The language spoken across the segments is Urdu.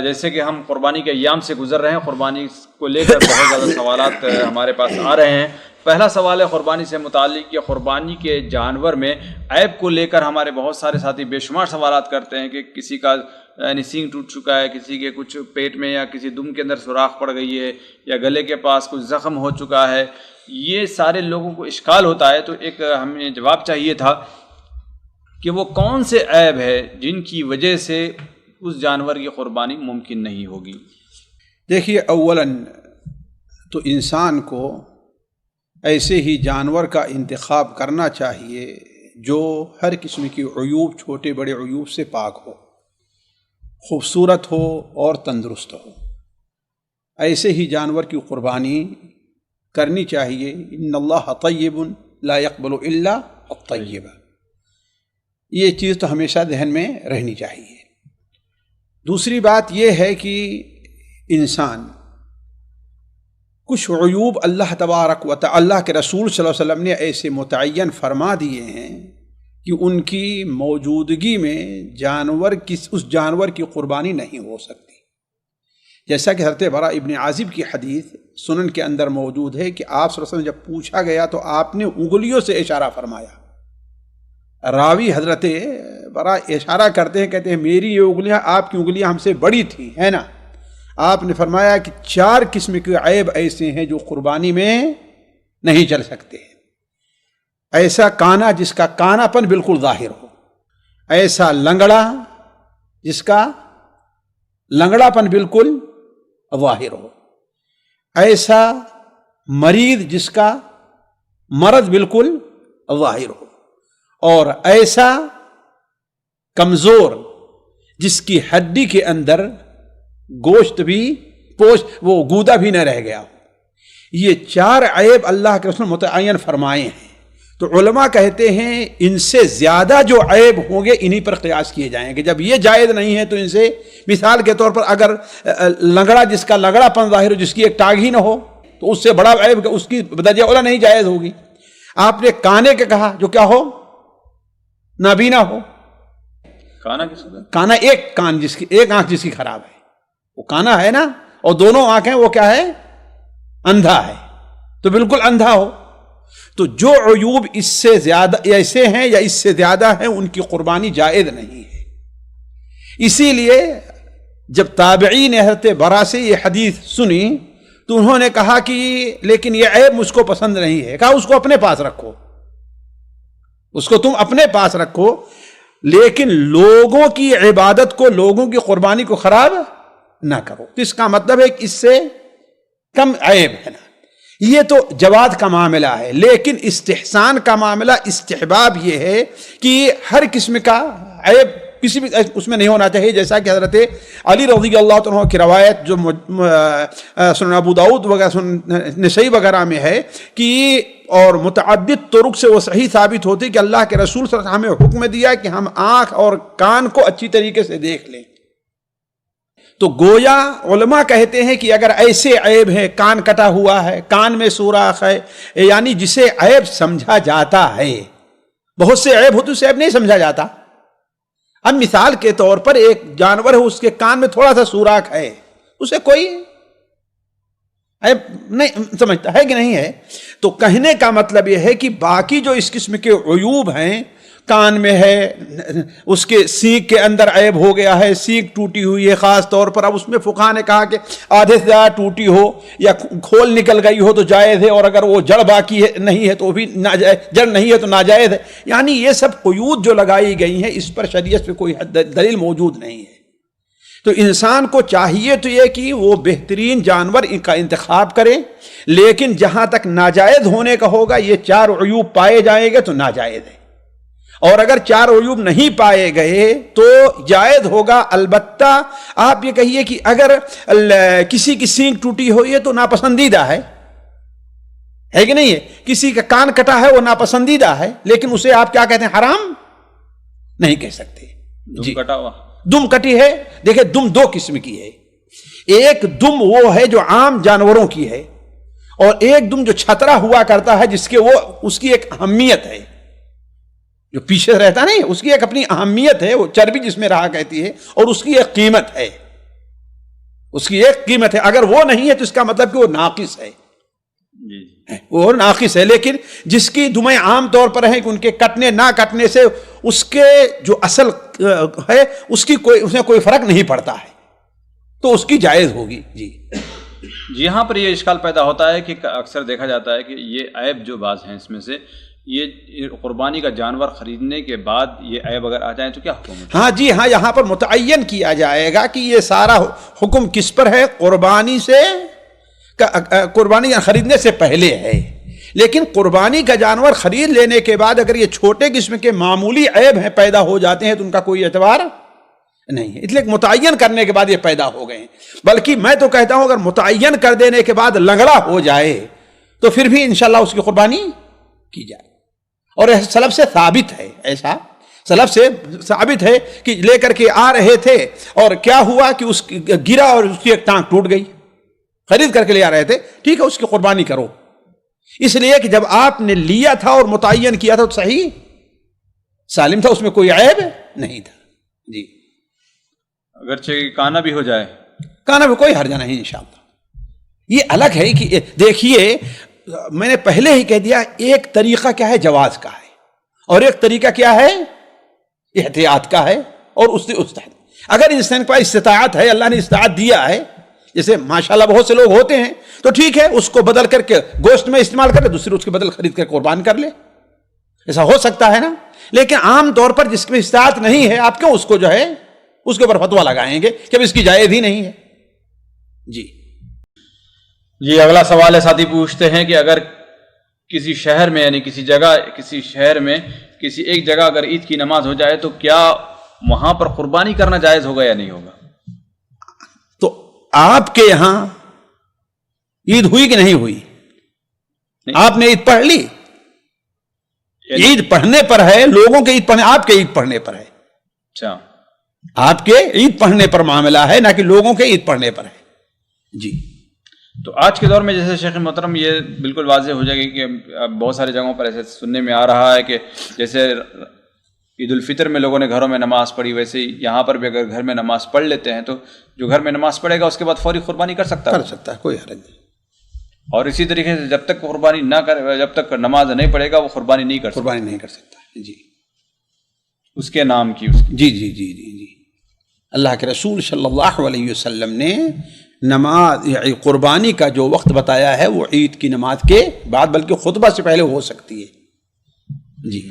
جیسے کہ ہم قربانی کے ایام سے گزر رہے ہیں، قربانی کو لے کر بہت زیادہ سوالات ہمارے پاس آ رہے ہیں۔ پہلا سوال ہے قربانی سے متعلق کہ قربانی کے جانور میں عیب کو لے کر ہمارے بہت سارے ساتھی بے شمار سوالات کرتے ہیں کہ کسی کا یعنی سینگ ٹوٹ چکا ہے، کسی کے کچھ پیٹ میں یا کسی دم کے اندر سوراخ پڑ گئی ہے، یا گلے کے پاس کچھ زخم ہو چکا ہے۔ یہ سارے لوگوں کو اشکال ہوتا ہے، تو ایک ہمیں جواب چاہیے تھا کہ وہ کون سے عیب ہے جن کی وجہ سے اس جانور کی قربانی ممکن نہیں ہوگی۔ دیکھیے، اولاً تو انسان کو ایسے ہی جانور کا انتخاب کرنا چاہیے جو ہر قسم کی عیوب، چھوٹے بڑے عیوب سے پاک ہو، خوبصورت ہو اور تندرست ہو۔ ایسے ہی جانور کی قربانی کرنی چاہیے۔ ان اللہ طیب لا يقبل الا الطیب، یہ چیز تو ہمیشہ ذہن میں رہنی چاہیے۔ دوسری بات یہ ہے کہ انسان کچھ عیوب اللہ تبارک و تعالی، اللہ کے رسول صلی اللہ علیہ وسلم نے ایسے متعین فرما دیے ہیں کہ ان کی موجودگی میں اس جانور کی قربانی نہیں ہو سکتی۔ جیسا کہ حضرت برا ابن عازب کی حدیث سنن کے اندر موجود ہے کہ آپ صلی اللہ علیہ وسلم جب پوچھا گیا تو آپ نے انگلیوں سے اشارہ فرمایا۔ راوی حضرت برا اشارہ کرتے ہیں، کہتے ہیں میری یہ انگلیاں آپ کی انگلیاں ہم سے بڑی تھیں، ہے نا؟ آپ نے فرمایا کہ 4 قسم کے عیب ایسے ہیں جو قربانی میں نہیں چل سکتے۔ ایسا کانا جس کا کانا پن بالکل ظاہر ہو، ایسا لنگڑا جس کا لنگڑا پن بالکل ظاہر ہو، ایسا مریض جس کا مرض بالکل ظاہر ہو، اور ایسا کمزور جس کی ہڈی کے اندر گوشت بھی وہ گودا بھی نہ رہ گیا ہو۔ یہ 4 عیب اللہ کے رسول متعین فرمائے ہیں۔ تو علماء کہتے ہیں ان سے زیادہ جو عیب ہوں گے انہی پر قیاس کیے جائیں گے۔ جب یہ جائز نہیں ہے تو ان سے، مثال کے طور پر اگر لنگڑا جس کا لنگڑا پن ظاہر ہو، جس کی ایک ٹانگ ہی نہ ہو، تو اس سے بڑا عیب اس کی بدرجہ اولا نہیں جائز ہوگی۔ آپ نے کانے کے کہا جو کیا ہو، نابینا ہو۔ کانا کس کا؟ کانا ایک کان جس کی ایک آنکھ جس کی خراب ہے، وہ کانا ہے نا، اور دونوں آنکھیں وہ کیا ہے، اندھا ہے، تو بالکل اندھا ہو۔ تو جو عیوب اس سے زیادہ ایسے ہیں یا اس سے زیادہ ہیں ان کی قربانی جائز نہیں ہے۔ اسی لیے جب تابعین نے حضرت برا سے یہ حدیث سنی تو انہوں نے کہا کہ لیکن یہ عیب مجھ کو پسند نہیں ہے۔ کہا اس کو اپنے پاس رکھو، اس کو تم اپنے پاس رکھو، لیکن لوگوں کی عبادت کو، لوگوں کی قربانی کو خراب نہ کرو۔ اس کا مطلب ہے کہ اس سے کم عیب ہے نا۔ یہ تو جواز کا معاملہ ہے، لیکن استحسان کا معاملہ، استحباب یہ ہے کہ ہر قسم کا عیب کسی بھی اس میں نہیں ہونا چاہیے۔ جیسا کہ حضرت علی رضی اللہ عنہ کی روایت جو سنن ابو داؤد وغیرہ، سنن نسائی وغیرہ میں ہے کہ اور متعدد طرق سے وہ صحیح ثابت ہوتی کہ اللہ کے رسول صلی اللہ علیہ وسلم ہمیں حکم دیا کہ ہم آنکھ اور کان کو اچھی طریقے سے دیکھ لیں۔ تو گویا علماء کہتے ہیں کہ اگر ایسے عیب ہیں، کان کٹا ہوا ہے، کان میں سوراخ ہے، یعنی جسے عیب سمجھا جاتا ہے، بہت سے عیب ہوتے اسے عیب نہیں سمجھا جاتا۔ اب مثال کے طور پر ایک جانور ہے، اس کے کان میں تھوڑا سا سوراخ ہے، اسے کوئی عیب نہیں سمجھتا ہے کہ نہیں ہے۔ تو کہنے کا مطلب یہ ہے کہ باقی جو اس قسم کے عیوب ہیں، کان میں ہے، اس کے سینگ کے اندر عیب ہو گیا ہے، سینگ ٹوٹی ہوئی ہے خاص طور پر، اب اس میں فقہا نے کہا کہ آدھے سے زیادہ ٹوٹی ہو یا کھول نکل گئی ہو تو جائز ہے، اور اگر وہ جڑ باقی ہے نہیں ہے تو بھی ناجائز، جڑ نہیں ہے تو ناجائز ہے۔ یعنی یہ سب قیود جو لگائی گئی ہیں اس پر شریعت پہ کوئی دلیل موجود نہیں ہے۔ تو انسان کو چاہیے تو یہ کہ وہ بہترین جانور کا انتخاب کرے، لیکن جہاں تک ناجائز ہونے کا ہوگا، یہ 4 عیوب پائے جائیں گے تو ناجائز ہے، اور اگر 4 عیوب نہیں پائے گئے تو جائز ہوگا۔ البتہ آپ یہ کہیے کہ اگر کسی کی سینگ ٹوٹی ہوئی ہے تو ناپسندیدہ ہے کہ نہیں ہے، کسی کا کان کٹا ہے وہ ناپسندیدہ ہے، لیکن اسے آپ کیا کہتے ہیں، حرام نہیں کہہ سکتے۔ دم کٹا ہوا، دم کٹی ہے، دیکھیں دم 2 قسم کی ہے۔ ایک دم وہ ہے جو عام جانوروں کی ہے، اور ایک دم جو چھترا ہوا کرتا ہے جس کے وہ اس کی ایک اہمیت ہے، جو پیچھے رہتا نہیں، اس کی ایک اپنی اہمیت ہے، وہ چربی جس میں رہا کرتی ہے اور اس کی ایک قیمت ہے۔ اس کی ایک قیمت ہے، اگر وہ نہیں ہے تو اس کا مطلب کہ وہ ناقص ہے، جی وہ ناقص ہے۔ لیکن جس کی دمیں عام طور پر ہیں کہ ان کے کٹنے نہ کٹنے سے اس کے جو اصل ہے اس میں کوئی فرق نہیں پڑتا ہے، تو اس کی جائز ہوگی۔ جی جی، یہاں پر یہ اشکال پیدا ہوتا ہے کہ اکثر دیکھا جاتا ہے کہ یہ عیب جو بعض ہیں اس میں سے، یہ قربانی کا جانور خریدنے کے بعد یہ عیب اگر آ جائیں تو کیا حکم ہے؟ ہاں جی ہاں، یہاں پر متعین کیا جائے گا کہ یہ سارا حکم کس پر ہے، قربانی خریدنے سے پہلے ہے۔ لیکن قربانی کا جانور خرید لینے کے بعد اگر یہ چھوٹے قسم کے معمولی عیب ہیں پیدا ہو جاتے ہیں تو ان کا کوئی اعتبار نہیں ہے، اس لیے متعین کرنے کے بعد یہ پیدا ہو گئے ہیں۔ بلکہ میں تو کہتا ہوں اگر متعین کر دینے کے بعد لنگڑا ہو جائے تو پھر بھی انشاءاللہ اس کی قربانی کی جائے، اور سلف سے ثابت ہے، ایسا سلف سے ثابت ہے کہ لے کر کے آ رہے تھے اور کیا ہوا کہ اس گرا اور اس کی ایک ٹانگ ٹوٹ گئی، خرید کر کے لے آ رہے تھے، ٹھیک ہے اس کی قربانی کرو، اس لیے کہ جب آپ نے لیا تھا اور متعین کیا تھا تو صحیح سالم تھا، اس میں کوئی عیب نہیں تھا۔ جی اگرچہ کانا بھی ہو جائے، کانا بھی کوئی حرج نہیں انشاءاللہ۔ یہ الگ ہے کہ دیکھیے میں نے پہلے ہی کہہ دیا، ایک طریقہ کیا ہے جواز کا ہے، اور ایک طریقہ کیا ہے احتیاط کا ہے، اور اس اگر انسان کے پاس استطاعت ہے، اللہ نے استطاعت دیا ہے، جیسے ماشاءاللہ بہت سے لوگ ہوتے ہیں تو ٹھیک ہے اس کو بدل کر کے گوشت میں استعمال کرے، دوسری اس کے بدل خرید کر قربان کر لے، ایسا ہو سکتا ہے نا۔ لیکن عام طور پر جس میں استطاعت نہیں ہے، آپ کیوں اس کو جو ہے اس کے اوپر فتویٰ لگائیں گے کہ اب اس کی جائز ہی نہیں ہے۔ جی اگلا سوال ہے، ساتھی پوچھتے ہیں کہ اگر کسی شہر میں یعنی کسی شہر میں کسی ایک جگہ اگر عید کی نماز ہو جائے تو کیا وہاں پر قربانی کرنا جائز ہوگا یا نہیں ہوگا؟ تو آپ کے یہاں عید ہوئی کہ نہیں ہوئی؟ آپ نے عید پڑھ لی، عید پڑھنے پر ہے، لوگوں کے عید پڑھنے، آپ کے عید پڑھنے پر ہے۔ اچھا، آپ کے عید پڑھنے پر معاملہ ہے، نہ کہ لوگوں کے عید پڑھنے پر ہے۔ جی تو آج کے دور میں جیسے شیخ محترم یہ بالکل واضح ہو جائے گی کہ بہت ساری جگہوں پر ایسے سننے میں آ رہا ہے کہ جیسے عید الفطر میں لوگوں نے گھروں میں نماز پڑھی، ویسے یہاں پر بھی اگر گھر میں نماز پڑھ لیتے ہیں تو جو گھر میں نماز پڑھے گا اس کے بعد فوری قربانی کر سکتا ہے، کوئی حرج نہیں۔ اور اسی طریقے سے جب تک قربانی نہ کرے، جب تک نماز نہیں پڑھے گا وہ قربانی نہیں کر سکتا جی اس کے نام کی جی جی جی جی جی اللہ کے رسول صلی اللہ علیہ وسلم نے نماز قربانی کا جو وقت بتایا ہے وہ عید کی نماز کے بعد، بلکہ خطبہ سے پہلے ہو سکتی ہے۔ جی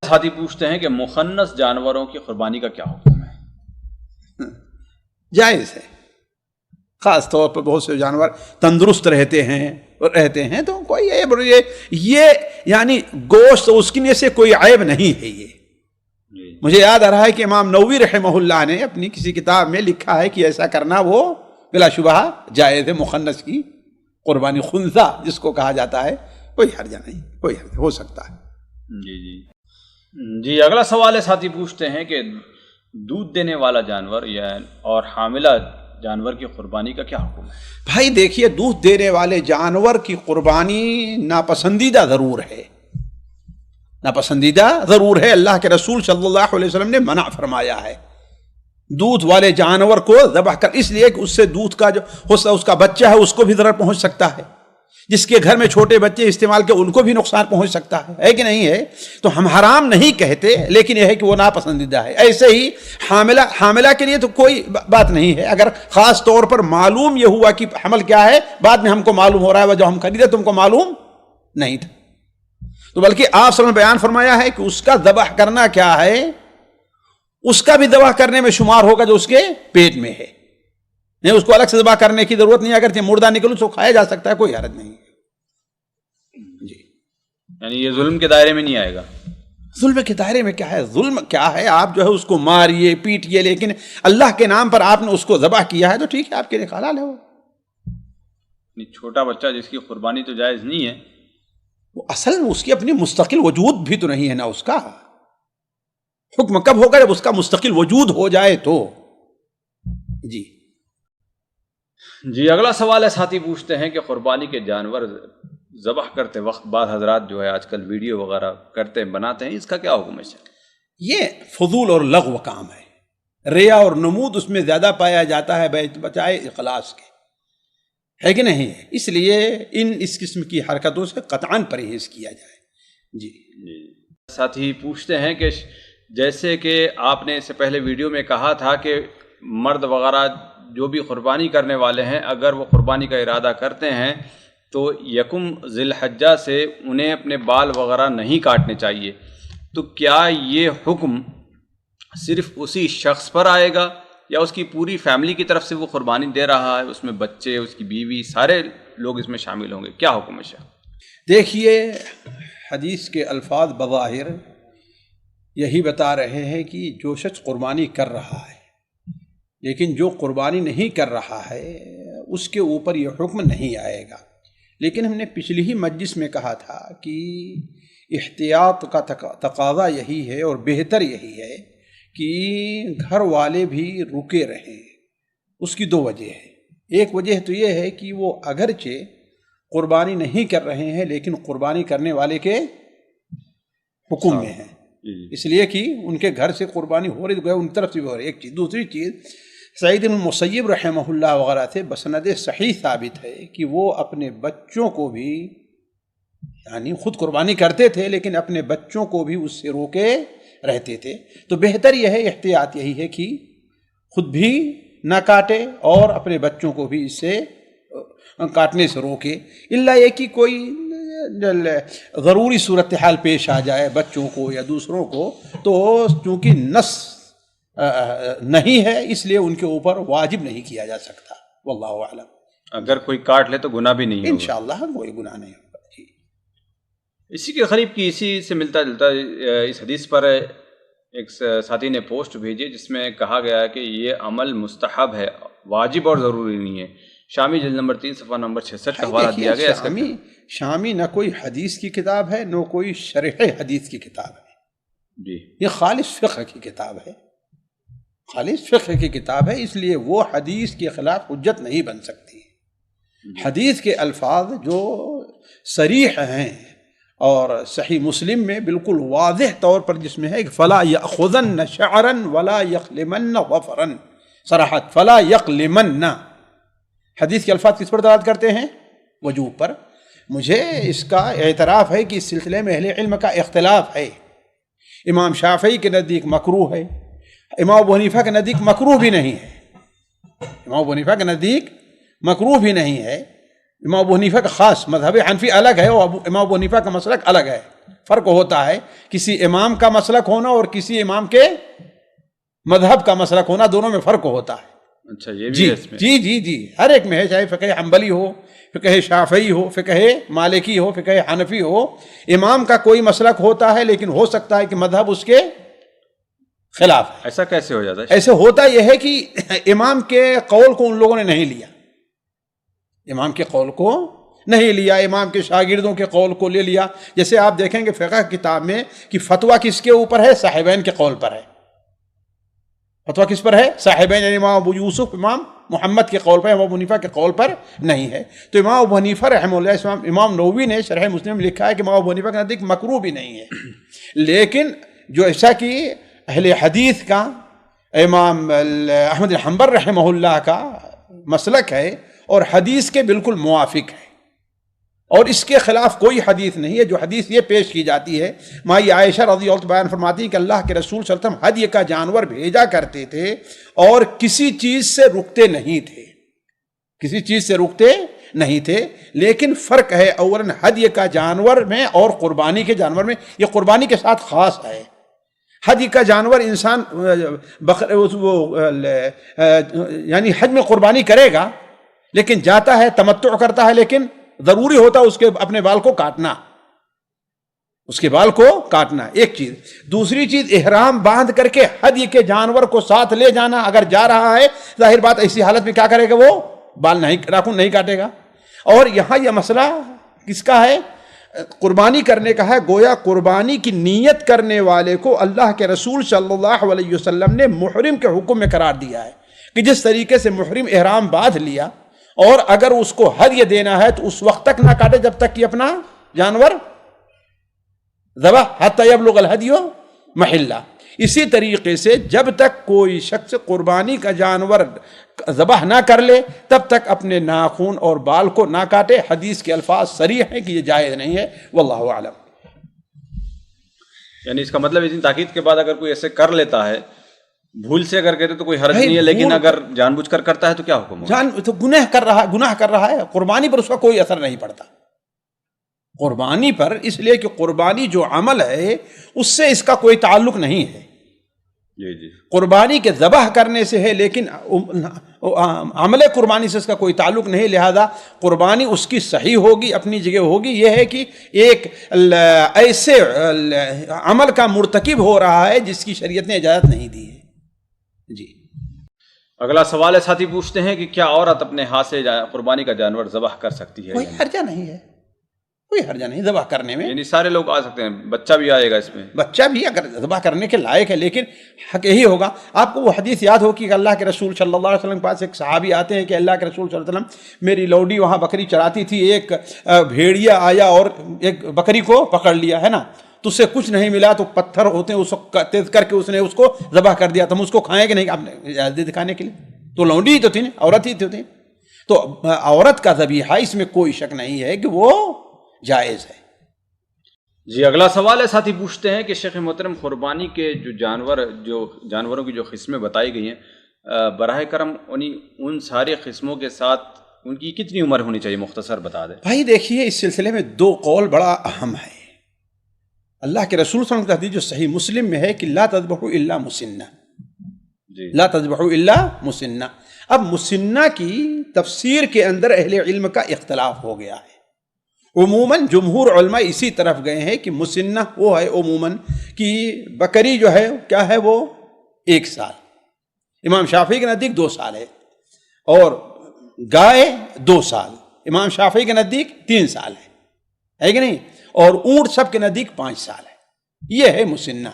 ساتھی پوچھتے ہیں کہ مخنث جانوروں کی قربانی کا کیا حکم ہے؟ جائز ہے، خاص طور پر بہت سے جانور تندرست رہتے ہیں تو کوئی یہ یعنی گوشت اس کی نیت سے کوئی عیب نہیں ہے۔ یہ مجھے یاد آ رہا ہے کہ امام نووی رحمہ اللہ نے اپنی کسی کتاب میں لکھا ہے کہ ایسا کرنا وہ بلا شبہ جائز ہے، مخنث کی قربانی، خنثی جس کو کہا جاتا ہے، کوئی حرج نہیں، کوئی حرج ہو سکتا ہے۔ جی اگلا سوال ہے، ساتھی پوچھتے ہیں کہ دودھ دینے والا جانور اور حاملہ جانور کی قربانی کا کیا حکم ہے؟ بھائی دیکھیے، دودھ دینے والے جانور کی قربانی ناپسندیدہ ضرور ہے، ناپسندیدہ ضرور ہے۔ اللہ کے رسول صلی اللہ علیہ وسلم نے منع فرمایا ہے دودھ والے جانور کو ذبح کر، اس لیے کہ اس سے دودھ کا جو اس کا بچہ ہے اس کو بھی ضرر پہنچ سکتا ہے، جس کے گھر میں چھوٹے بچے استعمال کے ان کو بھی نقصان پہنچ سکتا ہے کہ نہیں ہے؟ تو ہم حرام نہیں کہتے، لیکن یہ ہے کہ وہ ناپسندیدہ ہے۔ ایسے ہی حاملہ کے لیے تو کوئی بات نہیں ہے، اگر خاص طور پر معلوم یہ ہوا کہ حمل کیا ہے، بعد میں ہم کو معلوم ہو رہا ہے، جب ہم خریدے تم کو معلوم نہیں تھا، تو بلکہ آپ صلی اللہ علیہ وسلم نے بیان فرمایا ہے کہ اس کا ذبح کرنا کیا ہے، اس کا بھی ذبح کرنے میں شمار ہوگا جو اس کے پیٹ میں ہے، نہیں اس کو الگ سے ذبح کرنے کی ضرورت نہیں، اگر مردہ نکلو تو کھایا جا سکتا ہے، کوئی حرج نہیں۔ جی یعنی یہ ظلم کے دائرے میں نہیں آئے گا؟ ظلم کے دائرے میں کیا ہے؟ ظلم کیا ہے؟ آپ جو ہے اس کو ماریے پیٹیے، لیکن اللہ کے نام پر آپ نے اس کو ذبح کیا ہے تو ٹھیک ہے، آپ کے لیے حلال ہے وہ۔ چھوٹا بچہ جس کی قربانی تو جائز نہیں ہے، وہ اصل میں اس کی اپنی مستقل وجود بھی تو نہیں ہے نا، اس کا حکم کب ہوگا؟ جب اس کا مستقل وجود ہو جائے تو۔ جی اگلا سوال ہے، ساتھی پوچھتے ہیں کہ قربانی کے جانور ذبح کرتے وقت بعض حضرات جو ہے آج کل ویڈیو وغیرہ کرتے بناتے ہیں، اس کا کیا حکم ہے؟ یہ فضول اور لغو کام ہے، ریا اور نمود اس میں زیادہ پایا جاتا ہے بچائے اخلاص کے، ہے کہ نہیں؟ اس لیے اس قسم کی حرکتوں سے قطعاً پرہیز کیا جائے۔ جی ساتھی پوچھتے ہیں کہ جیسے کہ آپ نے اس سے پہلے ویڈیو میں کہا تھا کہ مرد وغیرہ جو بھی قربانی کرنے والے ہیں اگر وہ قربانی کا ارادہ کرتے ہیں تو یکم ذی الحجہ سے انہیں اپنے بال وغیرہ نہیں کاٹنے چاہیے، تو کیا یہ حکم صرف اسی شخص پر آئے گا یا اس کی پوری فیملی کی طرف سے وہ قربانی دے رہا ہے، اس میں بچے، اس کی بیوی، سارے لوگ اس میں شامل ہوں گے؟ کیا حکم ہے شیخ؟ دیکھیے، حدیث کے الفاظ بظاہر یہی بتا رہے ہیں کہ جو شخص قربانی کر رہا ہے لیکن جو قربانی نہیں کر رہا ہے اس کے اوپر یہ حکم نہیں آئے گا۔ لیکن ہم نے پچھلی ہی مجلس میں کہا تھا کہ احتیاط کا تقاضا یہی ہے اور بہتر یہی ہے کہ گھر والے بھی رکے رہیں۔ اس کی دو وجہ ہے۔ ایک وجہ تو یہ ہے کہ وہ اگرچہ قربانی نہیں کر رہے ہیں لیکن قربانی کرنے والے کے حکم میں ہیں، اس لیے کہ ان کے گھر سے قربانی ہو رہی ہے، ان طرف سے بھی ہو رہی ہے۔ ایک چیز۔ دوسری چیز، سعید بن المسیب رحمہ اللہ وغیرہ سے بسند صحیح ثابت ہے کہ وہ اپنے بچوں کو بھی، یعنی خود قربانی کرتے تھے لیکن اپنے بچوں کو بھی اس سے روکے رہتے تھے۔ تو بہتر یہ ہے، احتیاط یہی ہے کہ خود بھی نہ کاٹے اور اپنے بچوں کو بھی اس سے کاٹنے سے روکے، الا یہ کہ کوئی ضروری صورتحال پیش آ جائے بچوں کو یا دوسروں کو، تو چونکہ نص نہیں ہے اس لیے ان کے اوپر واجب نہیں کیا جا سکتا۔ واللہ اعلم۔ اگر کوئی کاٹ لے تو گناہ بھی نہیں ہوگا انشاءاللہ کوئی گناہ نہیں ہوگا۔ جی اسی کے قریب کی، اسی سے ملتا جلتا اس حدیث پر ایک ساتھی نے پوسٹ بھیجی جس میں کہا گیا ہے کہ یہ عمل مستحب ہے، واجب اور ضروری نہیں ہے۔ شامی جلد نمبر 3 صفحہ نمبر 66 کا حوالہ دیا گیا۔ اس کا شامی نہ کوئی حدیث کی کتاب ہے نہ کوئی شرح حدیث کی کتاب ہے، جی یہ خالص فقہ کی کتاب ہے، خالص فقہ کی کتاب ہے، اس لیے وہ حدیث کے خلاف حجت نہیں بن سکتی۔ حدیث کے الفاظ جو صریح ہیں اور صحیح مسلم میں بالکل واضح طور پر جس میں ہے کہ فلا یأخذن شعرا ولا یقلمن ظفرا، صراحت فلا یقلمن، حدیث کے الفاظ کس پر دلالت کرتے ہیں؟ وجوب پر۔ مجھے اس کا اعتراف ہے کہ اس سلسلے میں اہل علم کا اختلاف ہے۔ امام شافعی کے نزدیک مکروہ ہے، امام ابو حنیفہ کے نزدیک مکروہ بھی نہیں ہے، امام ابو حنیفہ کے نزدیک مکروہ بھی نہیں ہے۔ امام ابو حنیفہ کا خاص مذہب حنفی الگ ہے اور امام ابو حنیفہ کا مسلک الگ ہے۔ فرق ہوتا ہے کسی امام کا مسلک ہونا اور کسی امام کے مذہب کا مسلک ہونا، دونوں میں فرق ہوتا ہے۔ اچھا، یہ بھی ہے اس میں؟ جی ہر ایک میں ہے، چاہے فقہ حنبلی ہو، فقہ شافعی ہو، فقہ مالکی ہو، فقہ حنفی ہو، امام کا کوئی مسلک ہوتا ہے لیکن ہو سکتا ہے کہ مذہب اس کے خلاف ہے۔ ایسا کیسے ہو جاتا ہے؟ ایسے ہوتا یہ ہے کہ امام کے قول کو ان لوگوں نے نہیں لیا، امام کے قول کو نہیں لیا، امام کے شاگردوں کے قول کو لے لیا۔ جیسے آپ دیکھیں گے فقہ کتاب میں کہ فتویٰ کس کے اوپر ہے؟ صاحبین کے قول پر ہے۔ فتویٰ کس پر ہے؟ صاحبین، یعنی امام ابو یوسف، امام محمد کے قول پر، امام ابو حنیفہ کے قول پر نہیں ہے۔ تو امام ابو حنیفہ رحمہ اللہ، امام نووی نے شرح مسلم میں لکھا ہے کہ امام ابو حنیفہ کے نزدیک مکروہ بھی نہیں ہے، لیکن جو ایسا کہ اہل حدیث کا امام احمد بن حنبل رحمہ اللہ کا مسلک ہے اور حدیث کے بالکل موافق ہے، اور اس کے خلاف کوئی حدیث نہیں ہے۔ جو حدیث یہ پیش کی جاتی ہے، مائی عائشہ رضی اللہ عنہ بیان فرماتی ہیں کہ اللہ کے رسول صلی اللہ علیہ وسلم ہدی کا جانور بھیجا کرتے تھے اور کسی چیز سے رکتے نہیں تھے، کسی چیز سے رکتے نہیں تھے۔ لیکن فرق ہے اولاً ہدی کا جانور میں اور قربانی کے جانور میں، یہ قربانی کے ساتھ خاص ہے۔ حج کا جانور انسان یعنی حج میں قربانی کرے گا لیکن جاتا ہے، تمتع کرتا ہے، لیکن ضروری ہوتا اس کے اپنے بال کو کاٹنا، اس کے بال کو کاٹنا، ایک چیز۔ دوسری چیز، احرام باندھ کر کے حج کے جانور کو ساتھ لے جانا، اگر جا رہا ہے ظاہر بات ایسی حالت میں کیا کرے گا؟ وہ بال ناخن نہیں کاٹے گا۔ اور یہاں یہ مسئلہ کس کا ہے؟ قربانی کرنے کا ہے۔ گویا قربانی کی نیت کرنے والے کو اللہ کے رسول صلی اللہ علیہ وسلم نے محرم کے حکم میں قرار دیا ہے کہ جس طریقے سے محرم احرام باندھ لیا اور اگر اس کو ہدیہ دینا ہے تو اس وقت تک نہ کاٹے جب تک کہ اپنا جانور ذبح حتی یبلغ الہدی محلہ۔ اسی طریقے سے جب تک کوئی شخص قربانی کا جانور ذبح نہ کر لے تب تک اپنے ناخن اور بال کو نہ کاٹے. حدیث کے الفاظ صریح ہیں کہ یہ جائز نہیں ہے. واللہ اعلم. یعنی اس کا مطلب اتنی تاکید کے بعد اگر کوئی ایسے کر لیتا ہے, بھول سے اگر کرے تو کوئی حرج بھائی نہیں ہے, لیکن بھول اگر جان بوجھ کر کرتا ہے تو کیا حکم ہوگا؟ تو گناہ کر رہا ہے. قربانی پر اس کا کوئی اثر نہیں پڑتا. قربانی پر اس لیے کہ قربانی جو عمل ہے اس سے اس کا کوئی تعلق نہیں ہے. جی جی. قربانی کے ذبح کرنے سے ہے لیکن عمل قربانی سے اس کا کوئی تعلق نہیں. لہذا قربانی اس کی صحیح ہوگی, اپنی جگہ ہوگی. یہ ہے کہ ایک ایسے عمل کا مرتکب ہو رہا ہے جس کی شریعت نے اجازت نہیں دی ہے. جی. اگلا سوال ہے, ساتھی پوچھتے ہیں کہ کیا عورت اپنے ہاتھ سے قربانی کا جانور ذبح کر سکتی ہے؟ کوئی حرجہ نہیں ہے, کوئی حرجہ نہیں ذبح کرنے میں. یعنی سارے لوگ آ سکتے ہیں, بچہ بھی آئے گا اس میں؟ بچہ بھی اگر ذبح کرنے کے لائق ہے, لیکن حق یہی ہوگا. آپ کو وہ حدیث یاد ہوگی کہ اللہ کے رسول صلی اللہ علیہ وسلم کے پاس ایک صحابی آتے ہیں کہ اللہ کے رسول صلی اللہ علیہ وسلم میری لوڈی وہاں بکری چراتی تھی, ایک بھیڑیا آیا اور ایک بکری کو پکڑ لیا ہے نا, تو اس سے کچھ نہیں ملا تو پتھر ہوتے ہیں اس کو تیز کر کے اس نے اس کو ذبح کر دیا. تم اس کو کھائیں کہ نہیں؟ آپ نے اجازت دکھانے کے لیے, تو لونڈی ہی تو تھی نا, عورت ہی تھی. تو عورت کا ذبیحہ اس میں کوئی شک نہیں ہے کہ وہ جائز ہے. جی. اگلا سوال ہے, ساتھی پوچھتے ہیں کہ شیخ محترم, قربانی کے جو جانوروں کی جو قسمیں بتائی گئی ہیں, براہ کرم ان سارے قسموں کے ساتھ ان کی کتنی عمر ہونی چاہیے, مختصر بتا دیں. بھائی دیکھیے, اس سلسلے میں دو قول بڑا اہم ہے. اللہ کے رسول صلی اللہ علیہ وسلم کا حدیث جو صحیح مسلم میں ہے کہ لا تذبحوا الا مسنہ. جی. لا تذبحوا الا مسنہ. اب مسنہ کی تفسیر کے اندر اہل علم کا اختلاف ہو گیا ہے. عموماً جمہور علماء اسی طرف گئے ہیں کہ مسنہ وہ ہے عموماً کہ بکری جو ہے کیا ہے, وہ 1 سال. امام شافعی کے نزدیک 2 سال ہے, اور گائے 2 سال. امام شافعی کے نزدیک 3 سال ہے کہ نہیں, اور اونٹ سب کے نزدیک 5 سال ہے. یہ ہے مسنہ,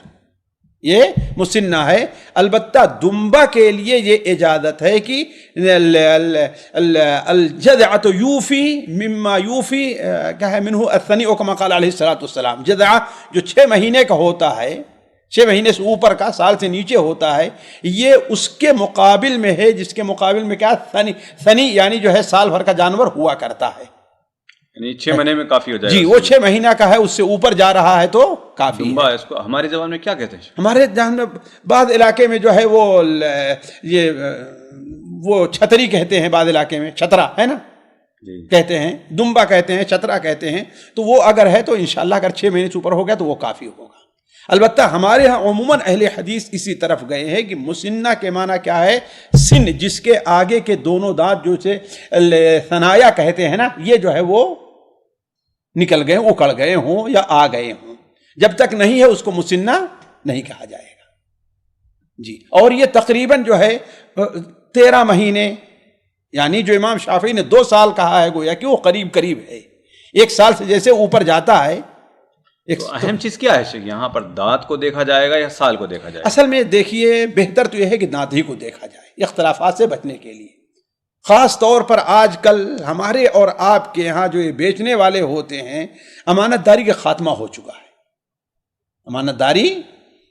یہ مسنہ ہے. البتہ دمبا کے لیے یہ اجازت ہے کہ الجذعۃ یوفی مما یوفی کیا ہے منہ الثنی, او کما قال علیہ الصلوۃ والسلام. جذع جو 6 مہینے کا ہوتا ہے, 6 مہینے سے اوپر کا, سال سے نیچے ہوتا ہے, یہ اس کے مقابل میں ہے جس کے مقابل میں کیا ثنی یعنی جو ہے سال بھر کا جانور ہوا کرتا ہے. یعنی 6 مہینے میں کافی ہو جائے گا. جی, وہ 6 مہینہ کا ہے, اس سے اوپر جا رہا ہے تو کافی ہے. دمبا, اس کو ہماری زبان میں کیا کہتے ہیں؟ ہمارے جہاں میں بعض علاقے میں جو ہے وہ چھتری کہتے ہیں, بعض علاقے میں چھترا ہے نا کہتے ہیں, دمبا کہتے ہیں, چھترا کہتے ہیں. تو وہ اگر ہے تو انشاءاللہ اگر 6 مہینے سے اوپر ہو گیا تو وہ کافی ہوگا. البتہ ہمارے ہاں عموماً اہل حدیث اسی طرف گئے ہیں کہ مسنہ کے معنی کیا ہے, سن جس کے آگے کے دونوں دانت جو سے ثنایا کہتے ہیں نا, یہ جو ہے وہ نکل گئے, اکڑ گئے ہوں یا آ گئے ہوں. جب تک نہیں ہے اس کو مسنہ نہیں کہا جائے گا. جی. اور یہ تقریباً جو ہے 13 مہینے, یعنی جو امام شافعی نے 2 سال کہا ہے گویا کہ وہ قریب ہے. 1 سال سے جیسے اوپر جاتا ہے. تو اہم چیز کیا ہے یہاں پر, دانت کو دیکھا جائے گا یا سال کو دیکھا جائے گا؟ اصل میں دیکھیے بہتر تو یہ ہے کہ دانت ہی کو دیکھا جائے, اختلافات سے بچنے کے لیے. خاص طور پر آج کل ہمارے اور آپ کے ہاں جو یہ بیچنے والے ہوتے ہیں, امانت داری کا خاتمہ ہو چکا ہے. امانت داری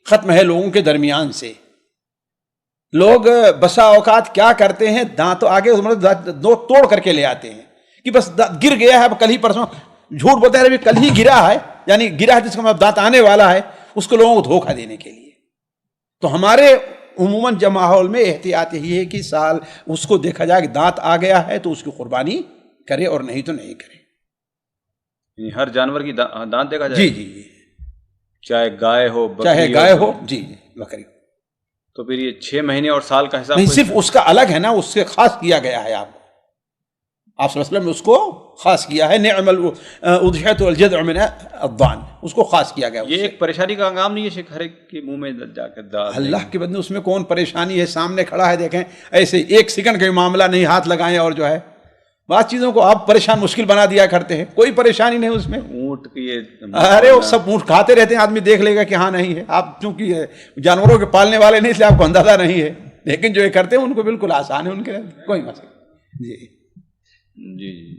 ختم ہے لوگوں کے درمیان سے. لوگ بسا اوقات کیا کرتے ہیں, دانت آگے دو توڑ کر کے لے آتے ہیں کہ بس گر گیا ہے, اب کل ہی پرسوں جھوٹ بولتے ہیں کل ہی گرا ہے, یعنی گرا ہے جس کا مطلب دانت آنے والا ہے, اس کو لوگوں کو دھوکہ دینے کے لیے. تو ہمارے عموماً جب ماحول میں احتیاط یہی ہے کہ سال اس کو دیکھا جائے کہ دانت آ گیا ہے تو اس کی قربانی کرے, اور نہیں تو نہیں کرے. ہر جانور کی دانت دیکھا جائے؟ جی جی جی, چاہے گائے ہو, چاہے گائے ہو, جی بکری. تو پھر یہ 6 مہینے اور سال کا حساب نہیں, صرف اس کا الگ ہے نا, اس سے خاص کیا گیا ہے. آپ صلی اللہ علیہ وسلم نے اس کو خاص کیا ہے. نعم الاضحیۃ والجذع من الضان, اس کو خاص کیا گیا. یہ ایک پریشانی کا کام نہیں ہے شیخ, ہر ایک کے منہ میں جا کر اللہ کے بندے, اس میں کون پریشانی ہے؟ سامنے کھڑا ہے, دیکھیں ایسے 1 سیکنڈ کا معاملہ نہیں, ہاتھ لگائیں اور جو ہے بعض چیزوں کو آپ پریشان مشکل بنا دیا کرتے ہیں. کوئی پریشانی نہیں اس میں. اونٹ کی ارے وہ سب اونٹ کھاتے رہتے ہیں, آدمی دیکھ لے گا کہ ہاں نہیں ہے. آپ چونکہ جانوروں کے پالنے والے نہیں, اس لیے آپ کو اندازہ نہیں ہے, لیکن جو یہ کرتے ہیں ان کو بالکل آسان ہے, ان کے کوئی مسئلہ. جی جی جی.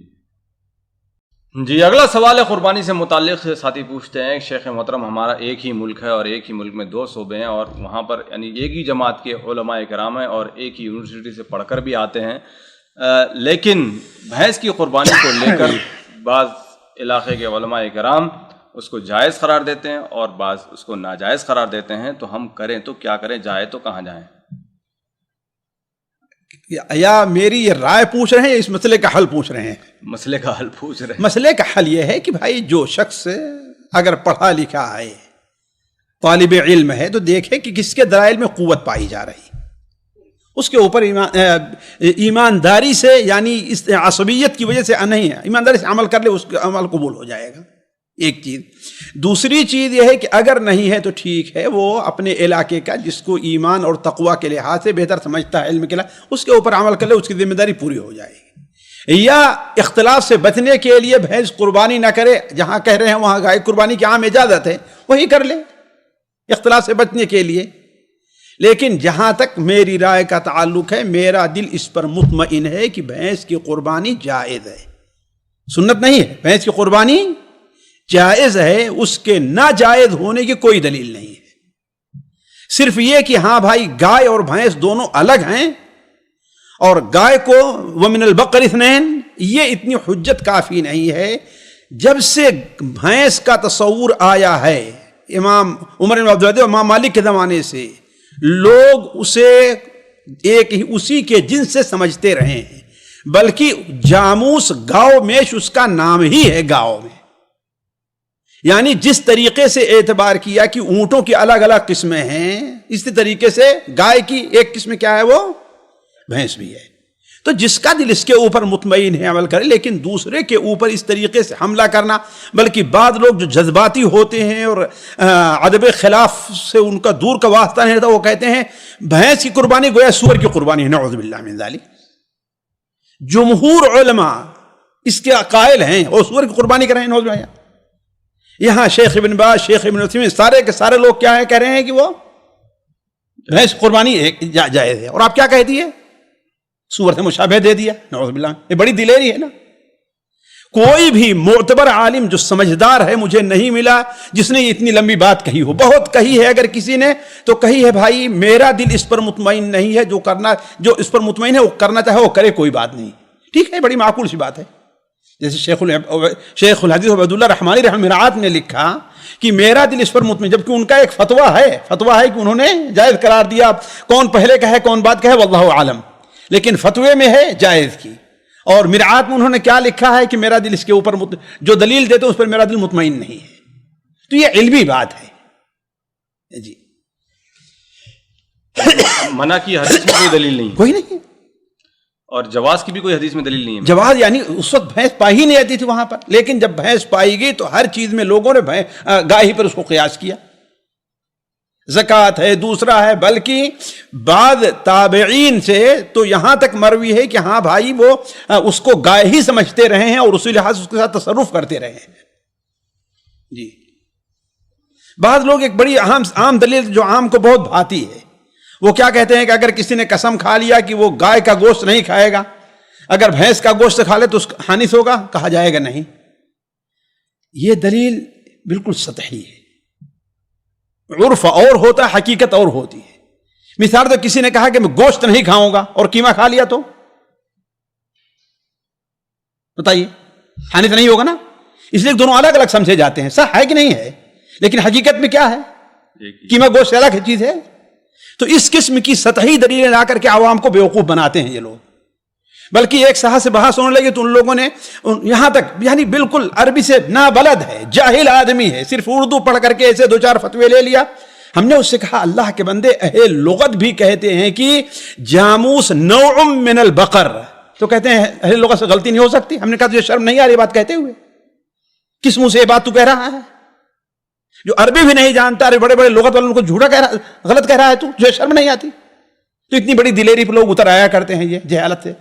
جی اگلا سوال ہے قربانی سے متعلق ساتھی پوچھتے ہیں شیخ محترم ہمارا ایک ہی ملک ہے اور ایک ہی ملک میں 2 صوبے ہیں اور وہاں پر یعنی ایک ہی جماعت کے علماء کرام ہیں اور ایک ہی یونیورسٹی سے پڑھ کر بھی آتے ہیں، لیکن بھینس کی قربانی کو لے کر بعض علاقے کے علماء کرام اس کو جائز قرار دیتے ہیں اور بعض اس کو ناجائز قرار دیتے ہیں، تو ہم کریں تو کیا کریں، جائیں تو کہاں جائیں؟ یا میری یہ رائے پوچھ رہے ہیں یا اس مسئلے کا حل پوچھ رہے ہیں؟ مسئلے کا حل پوچھ رہے ہیں۔ مسئلے کا حل یہ ہے کہ بھائی جو شخص اگر پڑھا لکھا ہے، طالب علم ہے، تو دیکھے کہ کس کے دلائل میں قوت پائی جا رہی، اس کے اوپر ایمانداری سے، یعنی اس عصبیت کی وجہ سے نہیں ہے، ایمانداری سے عمل کر لے، اس کا عمل قبول ہو جائے گا، ایک چیز۔ دوسری چیز یہ ہے کہ اگر نہیں ہے تو ٹھیک ہے، وہ اپنے علاقے کا جس کو ایمان اور تقوی کے لحاظ سے بہتر سمجھتا ہے علم کے لحاظ، اس کے اوپر عمل کر لے، اس کی ذمہ داری پوری ہو جائے گی۔ یا اختلاف سے بچنے کے لیے بھینس قربانی نہ کرے، جہاں کہہ رہے ہیں وہاں گائے قربانی کی عام اجازت ہے، وہی کر لے اختلاف سے بچنے کے لیے۔ لیکن جہاں تک میری رائے کا تعلق ہے، میرا دل اس پر مطمئن ہے کہ بھینس کی قربانی جائز ہے، سنت نہیں ہے، بھینس کی قربانی جائز ہے، اس کے ناجائز ہونے کی کوئی دلیل نہیں ہے۔ صرف یہ کہ ہاں بھائی گائے اور بھینس دونوں الگ ہیں، اور گائے کو ومن البقر اثنین، یہ اتنی حجت کافی نہیں ہے۔ جب سے بھینس کا تصور آیا ہے امام عمر بن عبدالعزیز امام مالک کے زمانے سے، لوگ اسے ایک ہی اسی کے جنس سے سمجھتے رہے ہیں، بلکہ جاموس گاؤ میش اس کا نام ہی ہے گاؤں میں، یعنی جس طریقے سے اعتبار کیا کہ اونٹوں کی الگ الگ قسمیں ہیں، اسی طریقے سے گائے کی ایک قسم کیا ہے، وہ بھینس بھی ہے۔ تو جس کا دل اس کے اوپر مطمئن ہے عمل کرے، لیکن دوسرے کے اوپر اس طریقے سے حملہ کرنا، بلکہ بعض لوگ جو جذباتی ہوتے ہیں اور ادب خلاف سے ان کا دور کا واسطہ نہیں رہتا، وہ کہتے ہیں بھینس کی قربانی گویا سور کی قربانی ہے، نعوذ باللہ من ذالک۔ جمہور علماء اس کے قائل ہیں اور سور کی قربانی کر رہے ہیں، نعوذ باللہ۔ یہاں شیخ ابن باز، شیخ ابن عثیمین، سارے کے سارے لوگ کیا ہے، کہہ رہے ہیں کہ وہ بھینس قربانی جائز ہے، اور آپ کیا کہہ دیے، سور سے مشابہ دے دیا، نعوذ باللہ۔ یہ بڑی دلیری ہے نا۔ کوئی بھی معتبر عالم جو سمجھدار ہے مجھے نہیں ملا جس نے اتنی لمبی بات کہی ہو، بہت کہی ہے اگر کسی نے تو کہی ہے بھائی میرا دل اس پر مطمئن نہیں ہے، جو اس پر مطمئن ہے وہ کرنا چاہے وہ کرے، کوئی بات نہیں، ٹھیک ہے، بڑی معقول سی بات ہے۔ جیسے شیخ الحدیث عبد اللہ رحمانی رحمہ مرعات نے لکھا کہ میرا دل اس پر مطمئن، جبکہ ان کا ایک فتویٰ ہے کہ انہوں نے جائز قرار دیا، کون پہلے کا ہے کون بعد کا ہے واللہ عالم، لیکن فتوے میں ہے جائز کی، اور مرعات میں انہوں نے کیا لکھا ہے کہ میرا دل اس کے اوپر جو دلیل دیتے ہیں اس پر میرا دل مطمئن نہیں ہے۔ تو یہ علمی بات ہے جی۔ منع کی حدیث میں کوئی دلیل نہیں، کوئی نہیں، اور جواز کی بھی کوئی حدیث میں دلیل نہیں ہے۔ جواز یعنی اس وقت بھینس پائی ہی نہیں آتی تھی وہاں پر، لیکن جب بھینس پائی گئی تو ہر چیز میں لوگوں نے گائے ہی پر اس کو قیاس کیا، زکوٰۃ ہے، دوسرا ہے، بلکہ بعض تابعین سے تو یہاں تک مروی ہے کہ ہاں بھائی وہ اس کو گائے ہی سمجھتے رہے ہیں اور اسی لحاظ اس کے ساتھ تصرف کرتے رہے ہیں جی۔ بعض لوگ ایک بڑی عام دلیل جو عام کو بہت بھاتی ہے، وہ کیا کہتے ہیں کہ اگر کسی نے قسم کھا لیا کہ وہ گائے کا گوشت نہیں کھائے گا، اگر بھینس کا گوشت کھا لے تو اس کا حانث ہوگا، کہا جائے گا نہیں۔ یہ دلیل بالکل سطحی ہے، عرف اور ہوتا ہے، حقیقت اور ہوتی ہے۔ مثال تو کسی نے کہا کہ میں گوشت نہیں کھاؤں گا اور قیمہ کھا لیا تو بتائیے حانث نہیں ہوگا نا، اس لیے دونوں الگ الگ سمجھے جاتے ہیں، صح ہے کہ نہیں ہے، لیکن حقیقت میں کیا ہے، قیمہ گوشت الگ چیز ہے۔ تو اس قسم کی سطحی دلیلیں لا کر کے عوام کو بیوقوف بناتے ہیں یہ لوگ، بلکہ ایک صاحب سے بحث ہونے لگی تو ان لوگوں نے یہاں تک یعنی بالکل عربی سے نابلد ہے، جاہل آدمی ہے، صرف اردو پڑھ کر کے ایسے 2-4 فتوے لے لیا۔ ہم نے اس سے کہا اللہ کے بندے، اہل لغت بھی کہتے ہیں کہ جاموس نوع من البقر، تو کہتے ہیں اہل لغت سے غلطی نہیں ہو سکتی۔ ہم نے کہا تجھے شرم نہیں آ رہی بات کہتے ہوئے، کس منہ سے یہ بات تو کہہ رہا ہے، جو عربی بھی نہیں جانتا، ارے بڑے بڑے لغت والوں کو جھوٹا کہہ رہا، غلط کہہ رہا ہے، تو جو شرم نہیں آتی؟ تو اتنی بڑی دلیری پہ لوگ اتر آیا کرتے ہیں یہ جہالت سے۔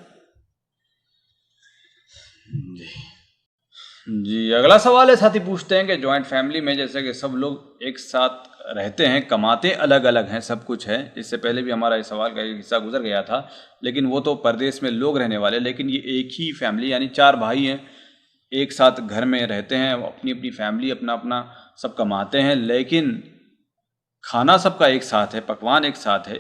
جی اگلا سوال ہے، ساتھی پوچھتے ہیں کہ جوائنٹ فیملی میں جیسے کہ سب لوگ ایک ساتھ رہتے ہیں، کماتے الگ الگ ہیں، سب کچھ ہے، اس سے پہلے بھی ہمارا اس سوال کا ایک حصہ گزر گیا تھا، لیکن وہ تو پردیس میں لوگ رہنے والے، لیکن یہ ایک ہی فیملی یعنی 4 بھائی ہیں، ایک ساتھ گھر میں رہتے ہیں، اپنی اپنی فیملی اپنا اپنا سب کماتے ہیں، لیکن کھانا سب کا ایک ساتھ ہے، پکوان ایک ساتھ ہے،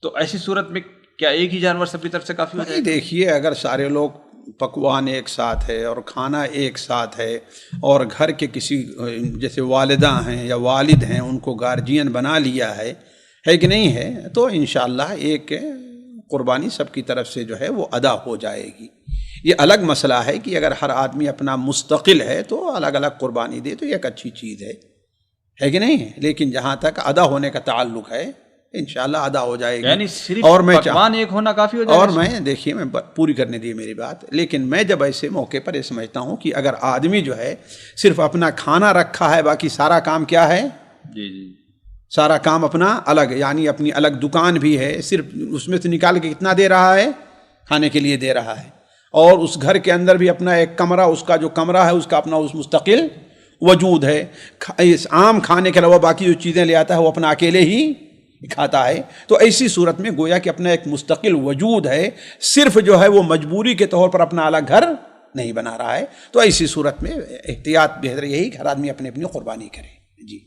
تو ایسی صورت میں کیا ایک ہی جانور سب کی طرف سے کافی ہو جائے گا؟ دیکھیے اگر سارے لوگ پکوان ایک ساتھ ہے اور کھانا ایک ساتھ ہے اور گھر کے کسی جیسے والدہ ہیں یا والد ہیں ان کو گارجین بنا لیا ہے کہ نہیں ہے، تو انشاءاللہ ایک قربانی سب کی طرف سے جو ہے وہ ادا ہو جائے گی۔ یہ الگ مسئلہ ہے کہ اگر ہر آدمی اپنا مستقل ہے تو الگ الگ قربانی دے تو یہ ایک اچھی چیز ہے کہ نہیں ہے، لیکن جہاں تک ادا ہونے کا تعلق ہے انشاءاللہ ادا ہو جائے گی۔ یعنی صرف اور میں پکوان ایک ہونا کافی ہو جائے گا؟ اور میں دیکھیے میں پوری کرنے دی میری بات، لیکن میں جب ایسے موقع پر یہ سمجھتا ہوں کہ اگر آدمی جو ہے صرف اپنا کھانا رکھا ہے، باقی سارا کام کیا ہے، جی جی سارا کام اپنا الگ، یعنی اپنی الگ دکان بھی ہے، صرف اس میں سے نکال کے کتنا دے رہا ہے، کھانے کے لیے دے رہا ہے، اور اس گھر کے اندر بھی اپنا ایک کمرہ، اس کا جو کمرہ ہے اس کا اپنا اس مستقل وجود ہے، اس عام کھانے کے علاوہ باقی جو چیزیں لے آتا ہے وہ اپنا اکیلے ہی کھاتا ہے، تو ایسی صورت میں گویا کہ اپنا ایک مستقل وجود ہے، صرف جو ہے وہ مجبوری کے طور پر اپنا الگ گھر نہیں بنا رہا ہے، تو ایسی صورت میں احتیاط بہتر یہی کہ ہر آدمی اپنی اپنی قربانی کرے۔ جی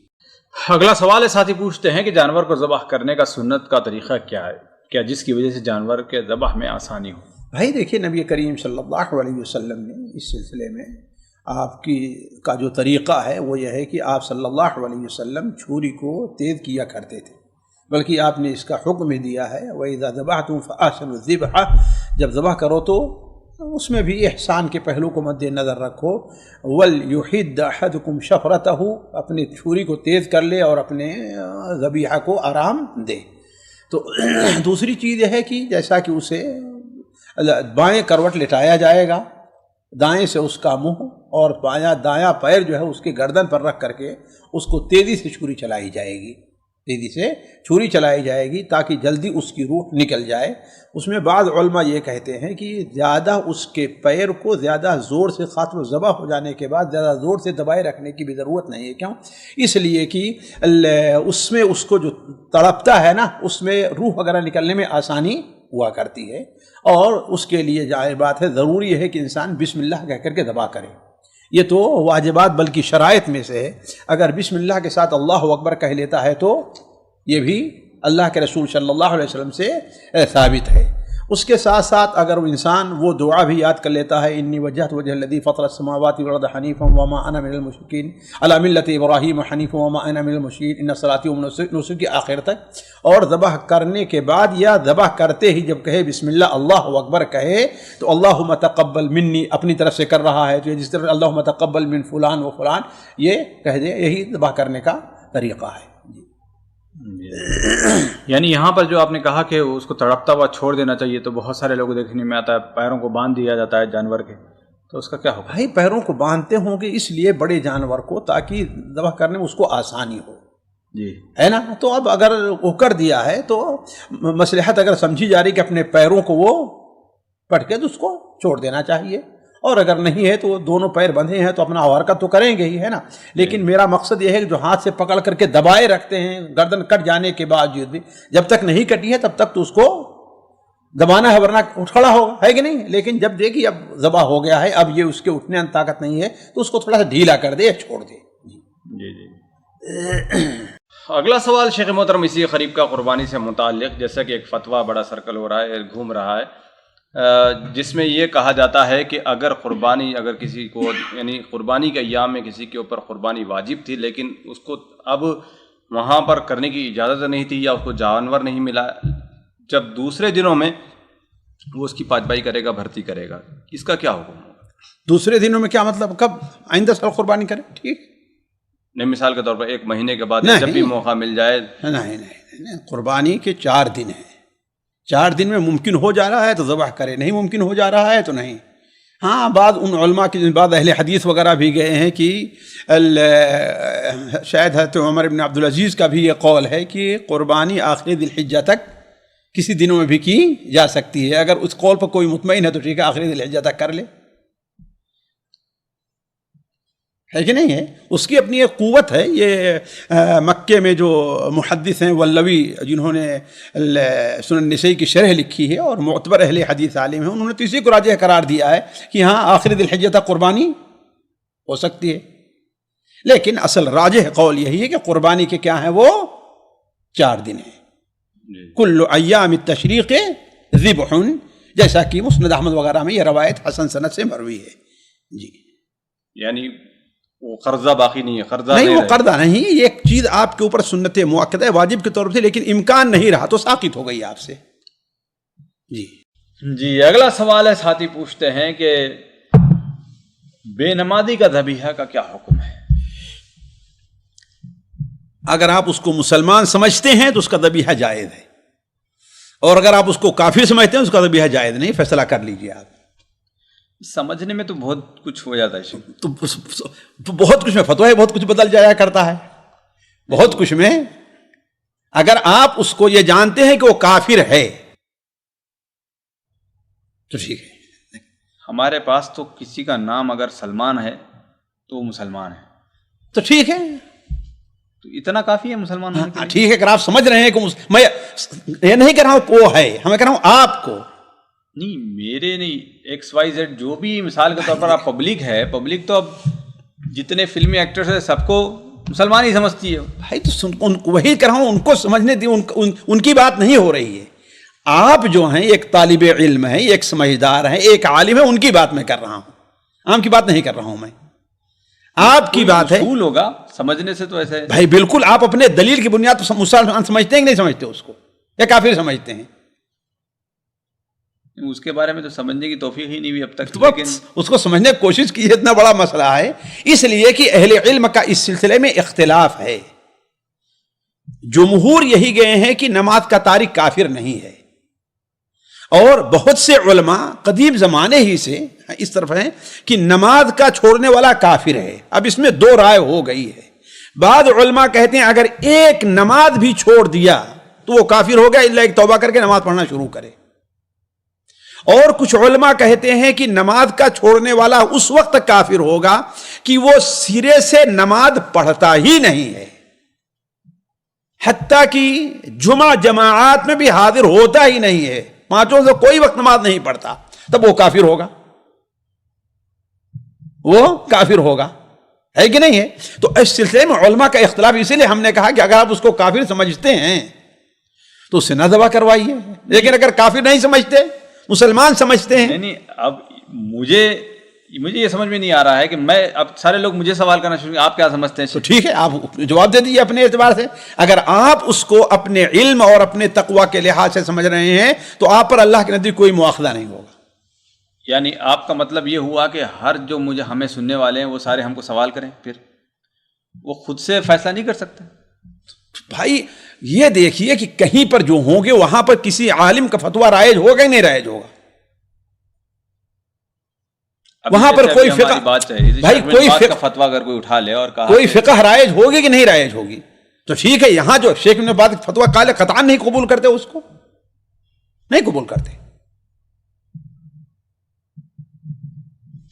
اگلا سوال ہے، ساتھی پوچھتے ہیں کہ جانور کو ذبح کرنے کا سنت کا طریقہ کیا ہے، کیا جس کی وجہ سے جانور کے ذبح میں آسانی ہو؟ بھائی دیکھیے نبی کریم صلی اللہ علیہ وسلم نے اس سلسلے میں آپ کا جو طریقہ ہے وہ یہ ہے کہ آپ صلی اللہ علیہ وسلم چھری کو تیز کیا کرتے تھے، بلکہ آپ نے اس کا حکم دیا ہے وَإِذَا ذَبَحْتُمْ فَأَحْسِنُوا الذِّبْحَ، جب ذبح کرو تو اس میں بھی احسان کے پہلو کو مد نظر رکھو، وَلْيُحِدَّ أَحَدُكُمْ شَفْرَتَهُ، اپنی چھری کو تیز کر لے اور اپنے ذبیحہ کو آرام دے۔ تو دوسری چیز یہ ہے کہ جیسا کہ اسے بائیں کروٹ لٹایا جائے گا، دائیں سے اس کا منہ اور دایاں پیر جو ہے اس کے گردن پر رکھ کر کے اس کو تیزی سے چھری چلائی جائے گی، تیزی سے چھری چلائی جائے گی تاکہ جلدی اس کی روح نکل جائے۔ اس میں بعض علماء یہ کہتے ہیں کہ زیادہ اس کے پیر کو زیادہ زور سے خاطر ذبح ہو جانے کے بعد زیادہ زور سے دبائے رکھنے کی بھی ضرورت نہیں ہے، کیوں؟ اس لیے کہ اس میں اس کو جو تڑپتا ہے نا اس میں روح وغیرہ نکلنے میں آسانی ہوا کرتی ہے، اور اس کے لیے ظاہر بات ہے ضروری ہے کہ انسان بسم اللہ کہہ کر کے ذبح کرے۔ یہ تو واجبات بلکہ شرائط میں سے ہے، اگر بسم اللہ کے ساتھ اللہ اکبر کہہ لیتا ہے تو یہ بھی اللہ کے رسول صلی اللہ علیہ وسلم سے ثابت ہے۔ اس کے ساتھ ساتھ اگر وہ انسان وہ دعا بھی یاد کر لیتا ہے، انی وجہت وجہ الذی فطر السماوات والارض حنیفا وما انا من المشرکین علی ملت ابراہیم حنیفا وما انا من المشرکین ان صلاتی ونسکی کی آخر تک، اور ذبح کرنے کے بعد یا ذبح کرتے ہی جب کہے بسم اللہ اللہ اکبر کہے تو اللہم تقبل منی اپنی طرف سے کر رہا ہے، تو جس طرح اللہم تقبل من فلان و فلان یہ کہہ دے، یہی ذبح کرنے کا طریقہ ہے۔ یعنی یہاں پر جو آپ نے کہا کہ اس کو تڑپتا ہوا چھوڑ دینا چاہیے، تو بہت سارے لوگ دیکھنے میں آتا ہے پیروں کو باندھ دیا جاتا ہے جانور کے، تو اس کا کیا ہوگا؟ بھائی پیروں کو باندھتے ہوں گے اس لیے بڑے جانور کو تاکہ ذبح کرنے میں اس کو آسانی ہو، جی ہے نا؟ تو اب اگر وہ کر دیا ہے تو مصلحت اگر سمجھی جا رہی کہ اپنے پیروں کو وہ پٹ کے تو اس کو چھوڑ دینا چاہیے، اور اگر نہیں ہے تو دونوں پیر بندھے ہیں تو اپنا حرکت تو کریں گے ہی، ہے نا؟ لیکن میرا مقصد یہ ہے کہ جو ہاتھ سے پکڑ کر کے دبائے رکھتے ہیں گردن کٹ جانے کے باوجود بھی، جب تک نہیں کٹی ہے تب تک تو اس کو دبانا ہے، ورنہ کھڑا ہوگا، ہے کہ نہیں؟ لیکن جب دیکھیے اب ذبح ہو گیا ہے، اب یہ اس کے اٹھنے میں طاقت نہیں ہے تو اس کو تھوڑا سا ڈھیلا کر دے یا چھوڑ دے۔ جی جی اگلا سوال شیخ محترم اسی قریب کا قربانی سے متعلق، جیسا کہ ایک فتویٰ بڑا سرکل ہو رہا ہے، گھوم رہا ہے، جس میں یہ کہا جاتا ہے کہ اگر کسی کو یعنی قربانی کے ایام میں کسی کے اوپر قربانی واجب تھی لیکن اس کو اب وہاں پر کرنے کی اجازت نہیں تھی یا اس کو جانور نہیں ملا، جب دوسرے دنوں میں وہ اس کی پاجبائی کرے گا، بھرتی کرے گا، اس کا کیا حکم ہوگا؟ دوسرے دنوں میں کیا مطلب؟ کب؟ آئندہ سال قربانی کرے، ٹھیک نہیں، مثال کے طور پر 1 مہینے کے بعد جب بھی موقع مل جائے۔ نہیں، قربانی کے 4 دن ہیں، 4 دن میں ممکن ہو جا رہا ہے تو ذبح کرے، نہیں ممکن ہو جا رہا ہے تو نہیں۔ ہاں بعض ان علماء کی بعض اہل حدیث وغیرہ بھی گئے ہیں کہ شاید حضرت عمر بن عبدالعزیز کا بھی یہ قول ہے کہ قربانی آخری ذی الحجہ تک کسی دنوں میں بھی کی جا سکتی ہے، اگر اس قول پر کوئی مطمئن ہے تو ٹھیک ہے، آخری ذی الحجہ تک کر لے۔ ہے کہ نہیں ہے؟ اس کی اپنی ایک قوت ہے. یہ مکے میں جو محدث ہیں ولوی، جنہوں نے سنن نسائی کی شرح لکھی ہے اور معتبر اہل حدیث عالم ہیں، انہوں نے تو اسی کو راجح قرار دیا ہے کہ ہاں آخر ذی الحجہ تک قربانی ہو سکتی ہے. لیکن اصل راجح قول یہی ہے کہ قربانی کے کیا ہیں، وہ 4 دن ہیں. کل ایام التشریق ذبح، جیسا کہ مسند احمد وغیرہ میں یہ روایت حسن سند سے مروی ہے. جی، یعنی وہ قرضہ باقی نہیں ہے، قرضہ نہیں، وہ قرضہ نہیں، یہ ایک چیز آپ کے اوپر سنت مؤکدہ ہے واجب کے طور پر، لیکن امکان نہیں رہا تو ساقط ہو گئی آپ سے. جی، اگلا سوال ہے، ساتھی پوچھتے ہیں کہ بے نمازی کا ذبیحہ کا کیا حکم ہے؟ اگر آپ اس کو مسلمان سمجھتے ہیں تو اس کا ذبیحہ جائز ہے، اور اگر آپ اس کو کافر سمجھتے ہیں اس کا ذبیحہ جائز نہیں. فیصلہ کر لیجئے آپ. سمجھنے میں تو بہت کچھ ہو جاتا ہے. تو بہت کچھ میں فتویٰ ہے، بہت کچھ بدل جایا کرتا ہے، بہت کچھ میں. اگر آپ اس کو یہ جانتے ہیں کہ وہ کافر ہے تو ٹھیک ہے. ہمارے پاس تو کسی کا نام اگر سلمان ہے تو وہ مسلمان ہے، تو ٹھیک ہے، تو اتنا کافی ہے مسلمان ہونے کے لیے. ٹھیک ہے. اگر آپ سمجھ رہے ہیں کہ میں یہ نہیں کہہ رہا ہوں کہ وہ ہے، ہمیں کہہ رہا ہوں آپ کو. نہیں، میرے نہیں، ایکس وائی زیڈ جو بھی، مثال کے طور پر آپ پبلک ہے، پبلک تو اب جتنے فلمی ایکٹرز ہیں سب کو مسلمان ہی سمجھتی ہے. بھائی تو وہی کہہ رہا ہوں، ان کو سمجھنے دی، ان کی بات نہیں ہو رہی ہے. آپ جو ہیں ایک طالب علم ہیں، ایک سمجھدار ہیں، ایک عالم ہے، ان کی بات میں کر رہا ہوں، عام کی بات نہیں کر رہا ہوں میں. آپ کی بات ہے، اصول ہوگا سمجھنے سے تو ایسے. بھائی بالکل، آپ اپنے دلیل کی بنیاد پر مسلمان سمجھتے ہیں کہ نہیں سمجھتے اس کو، یا کافر سمجھتے ہیں؟ اس کے بارے میں تو سمجھنے کی توفیق ہی نہیں ہوئی اب تک. تو لیکن اس کو سمجھنے کی کوشش کی، اتنا بڑا مسئلہ ہے. اس لیے کہ اہل علم کا اس سلسلے میں اختلاف ہے. جمہور یہی گئے ہیں کہ نماز کا تارک کافر نہیں ہے، اور بہت سے علماء قدیم زمانے ہی سے اس طرف ہیں کہ نماز کا چھوڑنے والا کافر ہے. اب اس میں 2 رائے ہو گئی ہے. بعض علماء کہتے ہیں اگر ایک نماز بھی چھوڑ دیا تو وہ کافر ہو گیا، الا ایک توبہ کر کے نماز پڑھنا شروع کرے. اور کچھ علماء کہتے ہیں کہ نماز کا چھوڑنے والا اس وقت کافر ہوگا کہ وہ سرے سے نماز پڑھتا ہی نہیں ہے، حتیٰ کہ جمعہ جماعات میں بھی حاضر ہوتا ہی نہیں ہے، 5 سے کوئی وقت نماز نہیں پڑھتا، تب وہ کافر ہوگا. وہ کافر ہوگا، ہے کہ نہیں ہے؟ تو اس سلسلے میں علماء کا اختلاف، اسی لیے ہم نے کہا کہ اگر آپ اس کو کافر سمجھتے ہیں تو اسے نہ ذبح کروائیے. لیکن اگر کافر نہیں سمجھتے، مسلمان سمجھتے ہیں. نہیں، اب مجھے یہ سمجھ میں نہیں آ رہا ہے کہ میں، اب سارے لوگ مجھے سوال کرنا شروع، آپ کیا سمجھتے ہیں؟ تو ٹھیک ہے، آپ جواب دے دیجیے اپنے اعتبار سے. اگر آپ اس کو اپنے علم اور اپنے تقوی کے لحاظ سے سمجھ رہے ہیں تو آپ پر اللہ کے نزدیک کوئی مواخذہ نہیں ہوگا. یعنی آپ کا مطلب یہ ہوا کہ ہر جو ہمیں سننے والے ہیں وہ سارے ہم کو سوال کریں، پھر وہ خود سے فیصلہ نہیں کر سکتے؟ بھائی یہ دیکھیے کہ کہیں پر جو ہوں گے وہاں پر کسی عالم کا فتویٰ رائج ہوگا کہ نہیں رائج ہوگا. وہاں پر کوئی فقہ، بھائی کوئی فقہ فتویٰ اگر کوئی اٹھا لے اور کہا کوئی فقہ رائج ہوگی کہ نہیں رائج ہوگی، تو ٹھیک ہے. یہاں جو شیخ ابن باز فتویٰ قائل قطعاً نہیں قبول کرتے، اس کو نہیں قبول کرتے.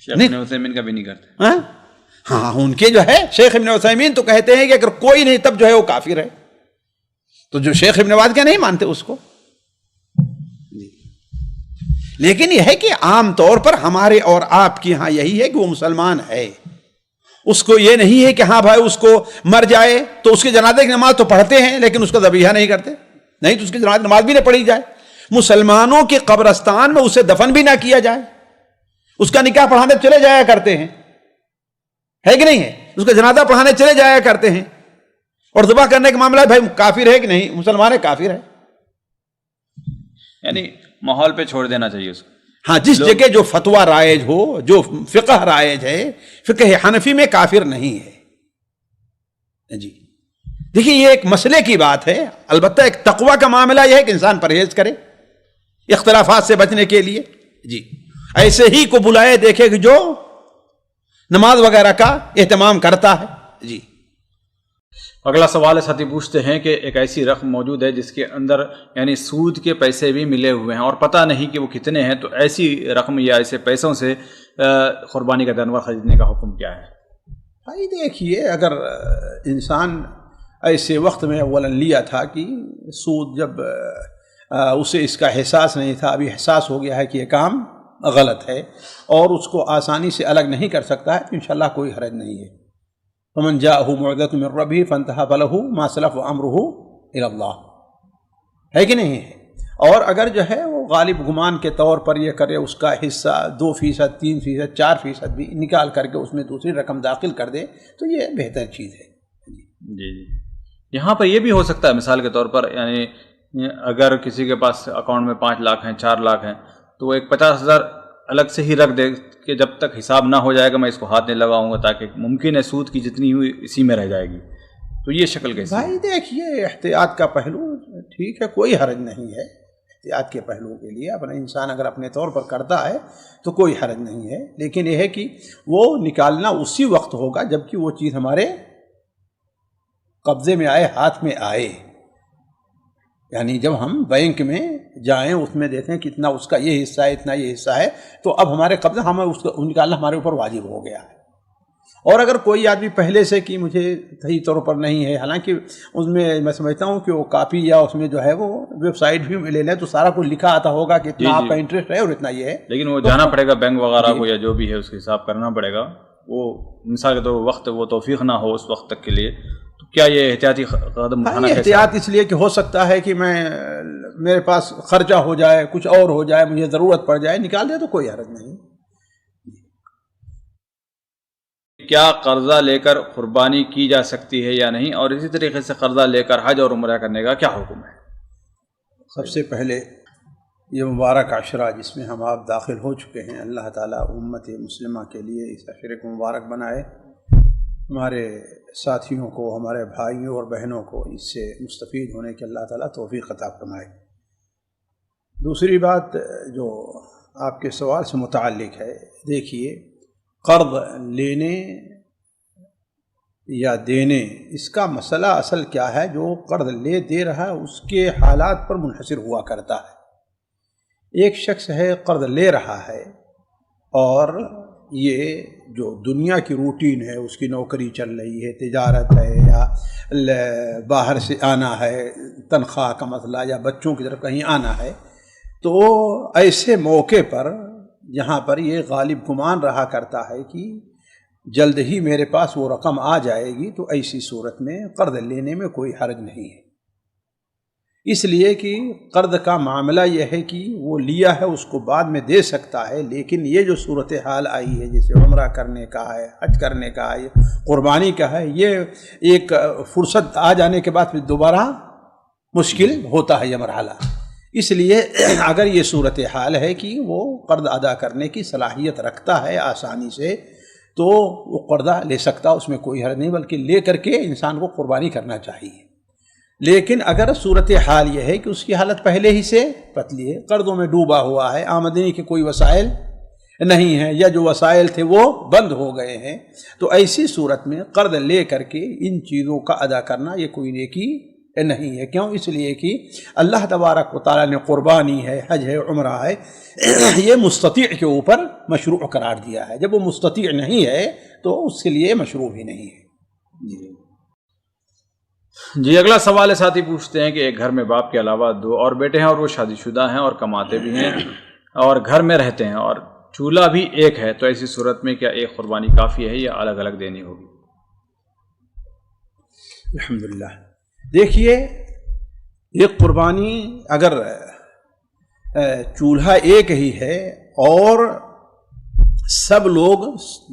شیخ ابن عثیمین کا بھی نہیں کرتے. ہاں، ان کے جو ہے شیخ ابن عثیمین تو کہتے ہیں کہ اگر کوئی نہیں تب جو ہے وہ کافر ہے. تو جو شیخ ابن باز کیا نہیں مانتے اس کو. لیکن یہ ہے کہ عام طور پر ہمارے اور آپ کے ہاں یہی ہے کہ وہ مسلمان ہے. اس کو یہ نہیں ہے کہ ہاں بھائی اس کو مر جائے تو اس کے جنازے کی نماز تو پڑھتے ہیں لیکن اس کا ذبیحہ نہیں کرتے، نہیں تو اس کی جنازے کی نماز بھی نہ پڑھی جائے. مسلمانوں کے قبرستان میں اسے دفن بھی نہ کیا جائے، اس کا نکاح پڑھانے چلے جایا کرتے ہیں، ہے کہ نہیں ہے؟ اس کا جنازہ پڑھانے چلے جایا کرتے ہیں. اور ذبح کرنے کا معاملہ ہے، بھائی کافر ہے کہ نہیں، مسلمان ہے، کافر ہے. یعنی ماحول پہ چھوڑ دینا چاہیے اس کو. ہاں، جس جگہ جو فتویٰ رائج ہو، جو فقہ رائج ہے، فقہ حنفی میں کافر نہیں ہے. جی دیکھیے، یہ ایک مسئلے کی بات ہے. البتہ ایک تقویٰ کا معاملہ یہ ہے کہ انسان پرہیز کرے اختلافات سے بچنے کے لیے. جی ایسے ہی کو بلائے دیکھے کہ جو نماز وغیرہ کا اہتمام کرتا ہے. جی اگلا سوال ہے، ساتھی پوچھتے ہیں کہ ایک ایسی رقم موجود ہے جس کے اندر یعنی سود کے پیسے بھی ملے ہوئے ہیں اور پتہ نہیں کہ وہ کتنے ہیں، تو ایسی رقم یا ایسے پیسوں سے قربانی کا جانور خریدنے کا حکم کیا ہے؟ بھائی دیکھیے، اگر انسان ایسے وقت میں اولا لیا تھا کہ سود، جب اسے اس کا احساس نہیں تھا، ابھی احساس ہو گیا ہے کہ یہ کام غلط ہے اور اس کو آسانی سے الگ نہیں کر سکتا ہے، تو انشاءاللہ کوئی حرج نہیں ہے۔ فمن جاءہ موعظۃ من ربہ فانتہی فلہ ما سلف وامرہ الی اللہ، ہے کہ نہیں ہے؟ اور اگر جو ہے وہ غالب گمان کے طور پر یہ کرے، اس کا حصہ 2%، 3%، 4% بھی نکال کر کے اس میں دوسری رقم داخل کر دے تو یہ بہتر چیز ہے۔ جی جی، یہاں پر یہ بھی ہو سکتا ہے مثال کے طور پر، یعنی اگر کسی کے پاس اکاؤنٹ میں 5 لاکھ ہیں، 4 لاکھ ہیں، تو وہ ایک 50,000 الگ سے ہی رکھ دے کہ جب تک حساب نہ ہو جائے گا میں اس کو ہاتھ نہیں لگاؤں گا، تاکہ ممکن ہے سود کی جتنی ہوئی اسی میں رہ جائے گی۔ تو یہ شکل کیسی ہے؟ بھائی دیکھیے، احتیاط کا پہلو ٹھیک ہے، کوئی حرج نہیں ہے، احتیاط کے پہلو کے لیے اپنا انسان اگر اپنے طور پر کرتا ہے تو کوئی حرج نہیں ہے، لیکن یہ ہے کہ وہ نکالنا اسی وقت ہوگا جب کہ وہ چیز ہمارے قبضے میں آئے، ہاتھ میں آئے، یعنی جب ہم بینک میں جائیں، اس میں دیکھیں کتنا اس کا یہ حصہ ہے، اتنا یہ حصہ ہے، تو اب ہمارے قبضے، ہمیں اس کو نکالنا ہمارے اوپر واجب ہو گیا ہے۔ اور اگر کوئی آدمی پہلے سے کہ مجھے صحیح طور پر نہیں ہے، حالانکہ اس میں سمجھتا ہوں کہ وہ کاپی یا اس میں جو ہے وہ ویب سائٹ بھی لے لیں تو سارا کچھ لکھا آتا ہوگا کہ اتنا آپ کا انٹرسٹ ہے اور اتنا یہ ہے، لیکن وہ جانا پڑے گا بینک وغیرہ کو، یا جو بھی ہے اس کے حساب کرنا پڑے گا، وہ مثال کے طور پر وقت وہ توفیق نہ ہو اس وقت تک کے لیے، تو کیا یہ احتیاطی قدم اٹھانا کیسے؟ احتیاط اس لیے کہ ہو سکتا ہے کہ میرے پاس خرچہ ہو جائے، کچھ اور ہو جائے، مجھے ضرورت پڑ جائے، نکال دے تو کوئی حرج نہیں۔ کیا قرضہ لے کر قربانی کی جا سکتی ہے یا نہیں، اور اسی طریقے سے قرضہ لے کر حج اور عمرہ کرنے کا کیا حکم ہے؟ سب سے پہلے یہ مبارک عشرہ جس میں ہم آپ داخل ہو چکے ہیں، اللہ تعالیٰ امت مسلمہ کے لیے اس عشرے کو مبارک بنائے، ہمارے ساتھیوں کو، ہمارے بھائیوں اور بہنوں کو اس سے مستفید ہونے کے اللہ تعالیٰ توفیق عطا فرمائے۔ دوسری بات جو آپ کے سوال سے متعلق ہے، دیکھیے، قرض لینے یا دینے، اس کا مسئلہ اصل کیا ہے؟ جو قرض لے دے رہا ہے اس کے حالات پر منحصر ہوا کرتا ہے۔ ایک شخص ہے قرض لے رہا ہے اور یہ جو دنیا کی روٹین ہے، اس کی نوکری چل رہی ہے، تجارت ہے، یا باہر سے آنا ہے، تنخواہ کا مسئلہ، یا بچوں کی طرف کہیں آنا ہے، تو ایسے موقع پر جہاں پر یہ غالب گمان رہا کرتا ہے کہ جلد ہی میرے پاس وہ رقم آ جائے گی، تو ایسی صورت میں قرض لینے میں کوئی حرج نہیں ہے، اس لیے کہ قرض کا معاملہ یہ ہے کہ وہ لیا ہے، اس کو بعد میں دے سکتا ہے، لیکن یہ جو صورتحال آئی ہے، جیسے عمرہ کرنے کا ہے، حج کرنے کا ہے، قربانی کا ہے، یہ ایک فرصت آ جانے کے بعد پھر دوبارہ مشکل ہوتا ہے یہ مرحلہ۔ اس لیے اگر یہ صورتحال ہے کہ وہ قرض ادا کرنے کی صلاحیت رکھتا ہے آسانی سے، تو وہ قرضہ لے سکتا، اس میں کوئی حرج نہیں، بلکہ لے کر کے انسان کو قربانی کرنا چاہیے۔ لیکن اگر صورتحال یہ ہے کہ اس کی حالت پہلے ہی سے پتلی ہے، قرضوں میں ڈوبا ہوا ہے، آمدنی کے کوئی وسائل نہیں ہیں، یا جو وسائل تھے وہ بند ہو گئے ہیں، تو ایسی صورت میں قرض لے کر کے ان چیزوں کا ادا کرنا یہ کوئی نیکی نہیں ہے۔ کیوں؟ اس لیے کہ اللہ تبارک و تعالیٰ نے قربانی ہے، حج ہے، عمرہ ہے، یہ مستطیع کے اوپر مشروع قرار دیا ہے۔ جب وہ مستطیع نہیں ہے تو اس کے لیے مشروع ہی نہیں ہے۔ جی، اگلا سوال ہے، ساتھی پوچھتے ہیں کہ ایک گھر میں باپ کے علاوہ 2 اور بیٹے ہیں، اور وہ شادی شدہ ہیں اور کماتے بھی ہیں اور گھر میں رہتے ہیں، اور چولہا بھی ایک ہے، تو ایسی صورت میں کیا ایک قربانی کافی ہے یا الگ الگ دینی ہوگی؟ الحمدللہ، دیکھیے، یہ قربانی اگر چولہا ایک ہی ہے اور سب لوگ،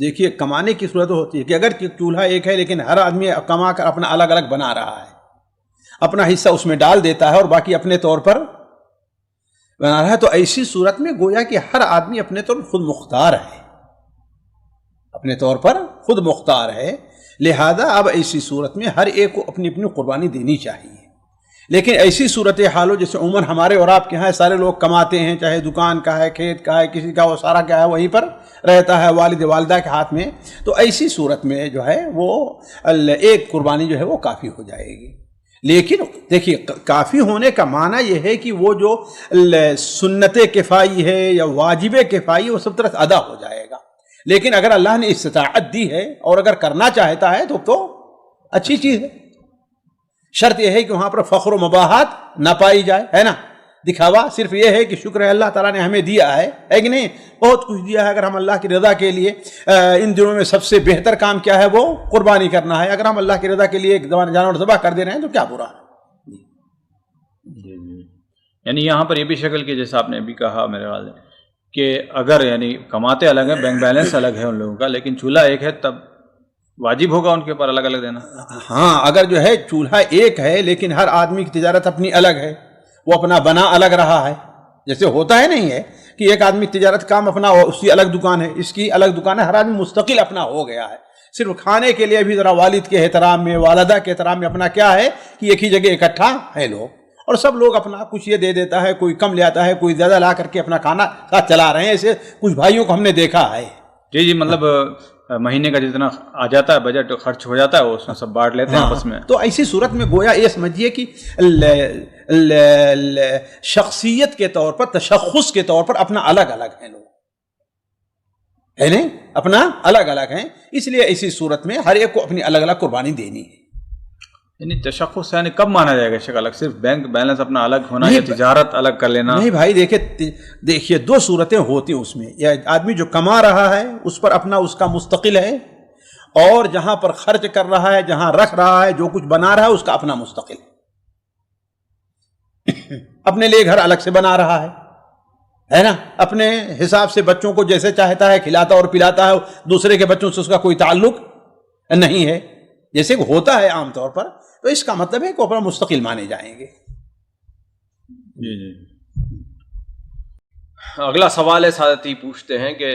دیکھیے کمانے کی صورت ہوتی ہے کہ اگر چولہا ایک ہے لیکن ہر آدمی کما کر اپنا الگ الگ بنا رہا ہے، اپنا حصہ اس میں ڈال دیتا ہے اور باقی اپنے طور پر بنا رہا ہے، تو ایسی صورت میں گویا کہ ہر آدمی اپنے طور پر خود مختار ہے، اپنے طور پر خود مختار ہے، لہذا اب ایسی صورت میں ہر ایک کو اپنی اپنی قربانی دینی چاہیے۔ لیکن ایسی صورتحال ہو جیسے عموماً ہمارے اور آپ کے ہاں سارے لوگ کماتے ہیں، چاہے دکان کا ہے، کھیت کا ہے، کسی کا وہ سارا کیا ہے وہیں پر رہتا ہے، والد والدہ کے ہاتھ میں، تو ایسی صورت میں جو ہے وہ ایک قربانی جو ہے وہ کافی ہو جائے گی۔ لیکن دیکھیے، کافی ہونے کا معنی یہ ہے کہ وہ جو سنت کفائی ہے یا واجب کفائی وہ سب طرح ادا ہو جائے گا، لیکن اگر اللہ نے استطاعت دی ہے اور اگر کرنا چاہتا ہے تو اچھی چیز ہے. شرط یہ ہے کہ وہاں پر فخر و مباحات نہ پائی جائے, ہے نا. دکھاوا صرف یہ ہے کہ شکر ہے اللہ تعالیٰ نے ہمیں دیا ہے کہ نہیں, بہت کچھ دیا ہے. اگر ہم اللہ کی رضا کے لیے ان دنوں میں سب سے بہتر کام کیا ہے, وہ قربانی کرنا ہے. اگر ہم اللہ کی رضا کے لیے ایک جانور ذبح کر دے رہے ہیں تو کیا برا ہے. یعنی یہاں پر یہ بھی شکل کی جیسا آپ نے ابھی کہا میرے خیال ہے کہ اگر یعنی کماتے الگ ہیں, بینک بیلنس الگ ہے ان لوگوں کا, لیکن چولہا ایک ہے, تب واجب ہوگا ان کے اوپر الگ الگ دینا. ہاں, اگر جو ہے چولہا ایک ہے لیکن ہر آدمی کی تجارت اپنی الگ ہے, وہ اپنا بنا الگ رہا ہے. جیسے ہوتا ہے نہیں ہے کہ ایک آدمی تجارت کام اپنا, اس کی الگ دکان ہے, اس کی الگ دکان ہے, ہر آدمی مستقل اپنا ہو گیا ہے. صرف کھانے کے لیے بھی ذرا والد کے احترام میں, والدہ کے احترام میں اپنا کیا ہے کہ ایک ہی جگہ اکٹھا ہے لوگ, اور سب لوگ اپنا کچھ یہ دے دیتا ہے, کوئی کم لے آتا ہے, کوئی زیادہ لا کر کے اپنا کھانا ساتھ چلا رہے ہیں. ایسے کچھ بھائیوں کو ہم نے دیکھا ہے. جی مطلب مہینے کا جتنا آ جاتا ہے بجٹ خرچ ہو جاتا ہے وہ اس میں سب بانٹ لیتے ہیں آپس میں. تو ایسی صورت میں گویا یہ سمجھیے کہ شخصیت کے طور پر, تشخص کے طور پر اپنا الگ الگ ہیں لوگ, ہے نہیں, اپنا الگ الگ ہیں. اس لیے ایسی صورت میں ہر ایک کو اپنی الگ الگ قربانی دینی ہے. یعنی تشخص یعنی کب مانا جائے گا شک الگ, صرف بینک بیلنس اپنا الگ ہونا یا تجارت الگ کر لینا؟ نہیں بھائی, دیکھیے دو صورتیں ہوتی ہیں اس میں. یا آدمی جو کما رہا ہے اس پر اپنا اس کا مستقل ہے, اور جہاں پر خرچ کر رہا ہے, جہاں رکھ رہا ہے, جو کچھ بنا رہا ہے اس کا اپنا مستقل ہے. اپنے لیے گھر الگ سے بنا رہا ہے نا, اپنے حساب سے بچوں کو جیسے چاہتا ہے کھلاتا اور پلاتا ہے, دوسرے کے بچوں سے اس کا کوئی تعلق نہیں ہے, جیسے کہ ہوتا ہے عام طور پر. تو اس کا مطلب ہے کہ اپنا مستقل مانے جائیں گے. جی اگلا سوال ہے, سادتی پوچھتے ہیں کہ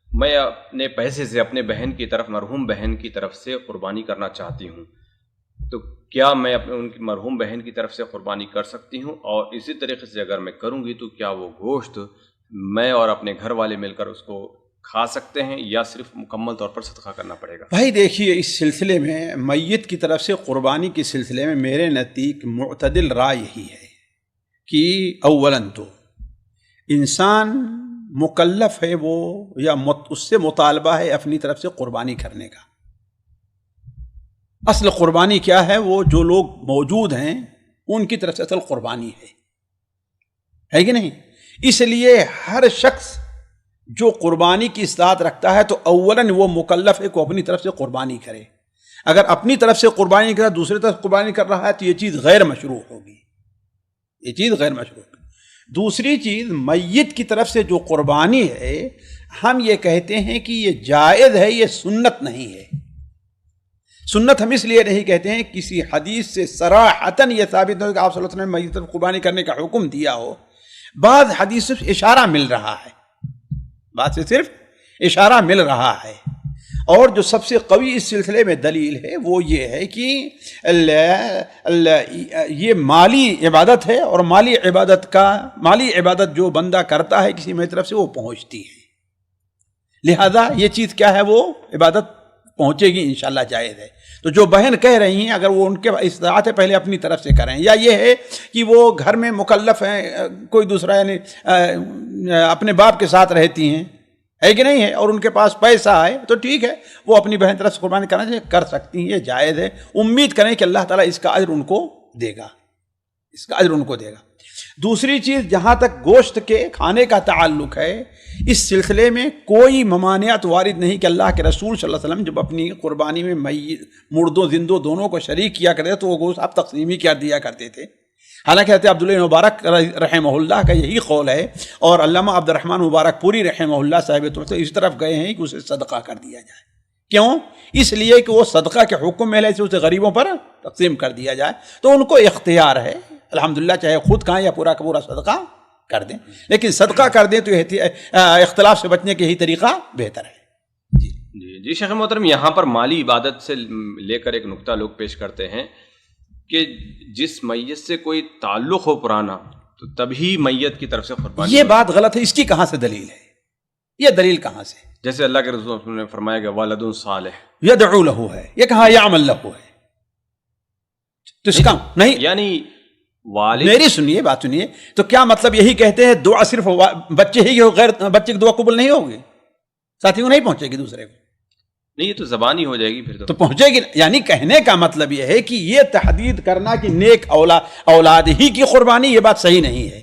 میں اپنے پیسے سے اپنے بہن کی طرف, مرحوم بہن کی طرف سے قربانی کرنا چاہتی ہوں, تو کیا میں ان کی مرحوم بہن کی طرف سے قربانی کر سکتی ہوں؟ اور اسی طریقے سے اگر میں کروں گی تو کیا وہ گوشت میں اور اپنے گھر والے مل کر اس کو کھا سکتے ہیں یا صرف مکمل طور پر صدقہ کرنا پڑے گا؟ بھائی دیکھیے, اس سلسلے میں میت کی طرف سے قربانی کے سلسلے میں میرے نزدیک معتدل رائے یہی ہے کہ اولاً تو انسان مکلف ہے وہ, یا اس سے مطالبہ ہے اپنی طرف سے قربانی کرنے کا. اصل قربانی کیا ہے, وہ جو لوگ موجود ہیں ان کی طرف سے اصل قربانی ہے کہ نہیں. اس لیے ہر شخص جو قربانی کی استطاعت رکھتا ہے تو اولاً وہ مکلف ہے کہ اپنی طرف سے قربانی کرے. اگر اپنی طرف سے قربانی کرے, دوسری طرف قربانی کر رہا ہے, تو یہ چیز غیر مشروع ہوگی, یہ چیز غیر مشروع ہوگی. دوسری چیز, میت کی طرف سے جو قربانی ہے ہم یہ کہتے ہیں کہ یہ جائز ہے, یہ سنت نہیں ہے. سنت ہم اس لیے نہیں کہتے ہیں, کسی حدیث سے صراحتاً یہ ثابت ہو کہ آپ صلی اللہ علیہ وسلم نے میت پر قربانی کرنے کا حکم دیا ہو. بعض حدیث سے اشارہ مل رہا ہے, بات سے صرف اشارہ مل رہا ہے. اور جو سب سے قوی اس سلسلے میں دلیل ہے وہ یہ ہے کہ یہ مالی عبادت ہے, اور مالی عبادت جو بندہ کرتا ہے کسی میں طرف سے وہ پہنچتی ہے. لہذا یہ چیز کیا ہے, وہ عبادت پہنچے گی انشاءاللہ, جائز ہے. تو جو بہن کہہ رہی ہیں اگر وہ ان کے استطاعت ہے پہلے اپنی طرف سے کریں, یا یہ ہے کہ وہ گھر میں مکلف ہیں, کوئی دوسرا یعنی اپنے باپ کے ساتھ رہتی ہیں, ہے کہ نہیں ہے, اور ان کے پاس پیسہ ہے, تو ٹھیک ہے, وہ اپنی بہن طرف سے قربانی کرنا چاہیے, کر سکتی ہیں, یہ جائز ہے. امید کریں کہ اللہ تعالیٰ اس کا اجر ان کو دے گا, اس کا اجر ان کو دے گا. دوسری چیز, جہاں تک گوشت کے کھانے کا تعلق ہے, اس سلسلے میں کوئی ممانعت وارد نہیں کہ اللہ کے رسول صلی اللہ علیہ وسلم جب اپنی قربانی میں مردوں زندوں دونوں کو شریک کیا کرتے تو وہ گوشت آپ تقسیمی کیا دیا کرتے تھے. حالانکہ حضرت عبداللہ مبارک رحمہ اللہ کا یہی قول ہے, اور علامہ عبد الرحمن مبارک پوری رحمہ اللہ صاحب تو اس طرف گئے ہیں کہ اسے صدقہ کر دیا جائے. کیوں؟ اس لیے کہ وہ صدقہ کے حکم میں سے اسے غریبوں پر تقسیم کر دیا جائے, تو ان کو اختیار ہے الحمدللہ, چاہے خود کھائیں یا پورا کا پورا صدقہ کر دیں, لیکن صدقہ کر دیں تو اختلاف سے بچنے کے یہی طریقہ بہتر ہے. جی شیخ محترم, یہاں پر مالی عبادت سے لے کر ایک نقطہ لوگ پیش کرتے ہیں کہ جس میت سے کوئی تعلق ہو پرانا تو تبھی میت کی طرف سے قربانی. یہ بات غلط ہے, اس کی کہاں سے دلیل ہے, یہ دلیل کہاں سے؟ جیسے اللہ کے رسول نے فرمایا کہ والد صالح یدعو لہ ہے, یہ کہاں یعمل لہ ہے, تو اس کا نہیں, یعنی والد. میری سنیے بات سنیے, تو کیا مطلب یہی کہتے ہیں دعا صرف بچے ہی, غیر بچے کی دعا قبول نہیں ہوگی؟ ساتھیوں نہیں پہنچے گی دوسرے کو، نہیں یہ تو زبان ہی ہو جائے گی پھر تو پہنچے گی. یعنی کہنے کا مطلب یہ ہے کہ یہ تحدید کرنا کہ نیک اولاد ہی کی قربانی، یہ بات صحیح نہیں ہے.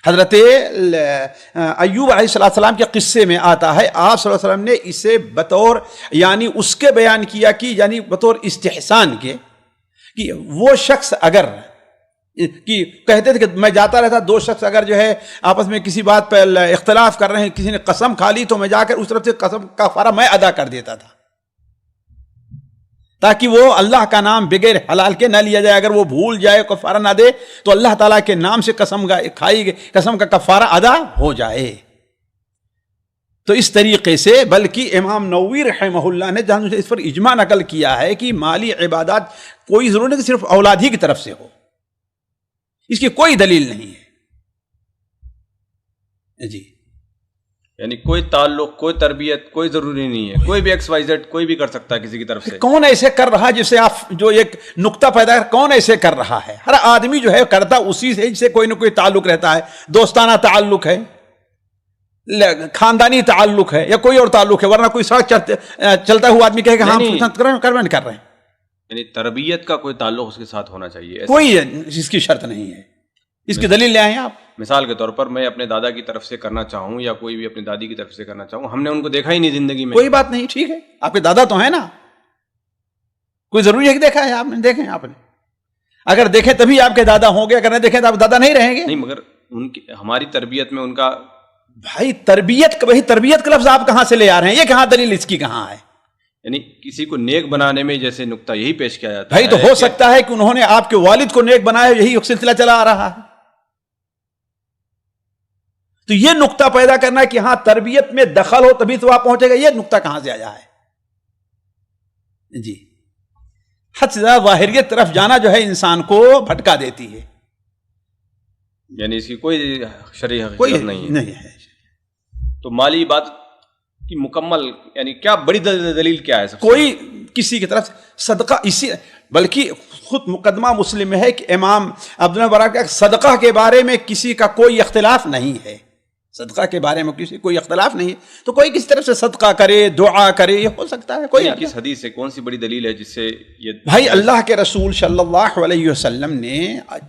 حضرت ایوب علیہ السلام کے قصے میں آتا ہے آپ صلی اللہ علیہ وسلم نے اسے بطور یعنی اس کے بیان کیا کہ یعنی بطور استحسان کے کہ وہ شخص اگر کہ کہتے تھے کہ میں جاتا رہتا، دو شخص اگر جو ہے آپس میں کسی بات پہ اختلاف کر رہے ہیں، کسی نے قسم کھا لی تو میں جا کر اس طرف سے قسم کا کفارہ میں ادا کر دیتا تھا تاکہ وہ اللہ کا نام بغیر حلال کے نہ لیا جائے. اگر وہ بھول جائے کفارہ نہ دے تو اللہ تعالیٰ کے نام سے قسم کھائی گئی قسم کا کفارہ ادا ہو جائے. تو اس طریقے سے بلکہ امام نووی رحمہ اللہ نے جہاں اس پر اجماع نقل کیا ہے کہ مالی عبادات کوئی ضرورت نہیں کہ صرف اولاد ہی کی طرف سے ہو، اس کی کوئی دلیل نہیں ہے. جی یعنی کوئی تعلق، کوئی تربیت، کوئی ضروری نہیں ہے، کوئی بھی ایکس وائی زیڈ کوئی بھی کر سکتا ہے کسی کی طرف سے. کون ایسے کر رہا جسے آپ جو ایک نقطہ پیدا کر، کون ایسے کر رہا ہے؟ ہر آدمی جو ہے کرتا اسی سے جس سے کوئی نہ کوئی تعلق رہتا ہے، دوستانہ تعلق ہے، خاندانی تعلق ہے یا کوئی اور تعلق ہے، ورنہ کوئی سڑک چلتا ہوا آدمی کہے کہ ہاں کر رہے ہیں. یعنی تربیت کا کوئی تعلق اس کے ساتھ ہونا چاہیے، کوئی اس کی شرط نہیں ہے. اس کی دلیل لے آئیں آپ. مثال کے طور پر میں اپنے دادا کی طرف سے کرنا چاہوں یا کوئی بھی اپنی دادی کی طرف سے کرنا چاہوں، ہم نے ان کو دیکھا ہی نہیں زندگی میں. کوئی بات نہیں، ٹھیک ہے، آپ کے دادا تو ہیں نا، کوئی ضروری ہے کہ دیکھا ہے آپ نے؟ دیکھیں آپ نے، اگر دیکھیں تبھی آپ کے دادا ہوں گے، اگر نہیں دیکھیں تو آپ دادا نہیں رہیں گے. نہیں، مگر ان کی ہماری تربیت میں ان کا بھائی تربیت کا لفظ آپ کہاں سے لے آ رہے ہیں؟ یہ کہاں دلیل اس کی کہاں ہے؟ یعنی کسی کو نیک بنانے میں جیسے نقطہ یہی پیش کیا جاتا ہے. بھائی تو ہو سکتا ہے کہ انہوں نے آپ کے والد کو نیک بنایا، یہی سلسلہ چلا آ رہا ہے. تو یہ نقطہ پیدا کرنا کہ ہاں تربیت میں دخل ہو تبھی تو آپ پہنچے گا، یہ نقطہ کہاں سے آیا ہے؟ جی حد سے زیادہ ظاہریت طرف جانا جو ہے انسان کو بھٹکا دیتی ہے. یعنی اس کی کوئی شرعی کوئی حقیقت نہیں ہے. تو مالی عبادت کی مکمل یعنی کیا بڑی دلیل کیا ہے؟ کوئی کسی کی طرف صدقہ، اسی بلکہ خود مقدمہ مسلم میں ہے کہ امام عبداللہ برا کا صدقہ کے بارے میں کسی کا کوئی اختلاف نہیں ہے. صدقہ کے بارے میں کسی کوئی اختلاف نہیں ہے، تو کوئی کسی طرف سے صدقہ کرے، دعا کرے، یہ ہو سکتا ہے. کوئی کس حدیث سے کون سی بڑی دلیل ہے جس سے یہ؟ بھائی اللہ کے رسول صلی اللہ علیہ وسلم نے،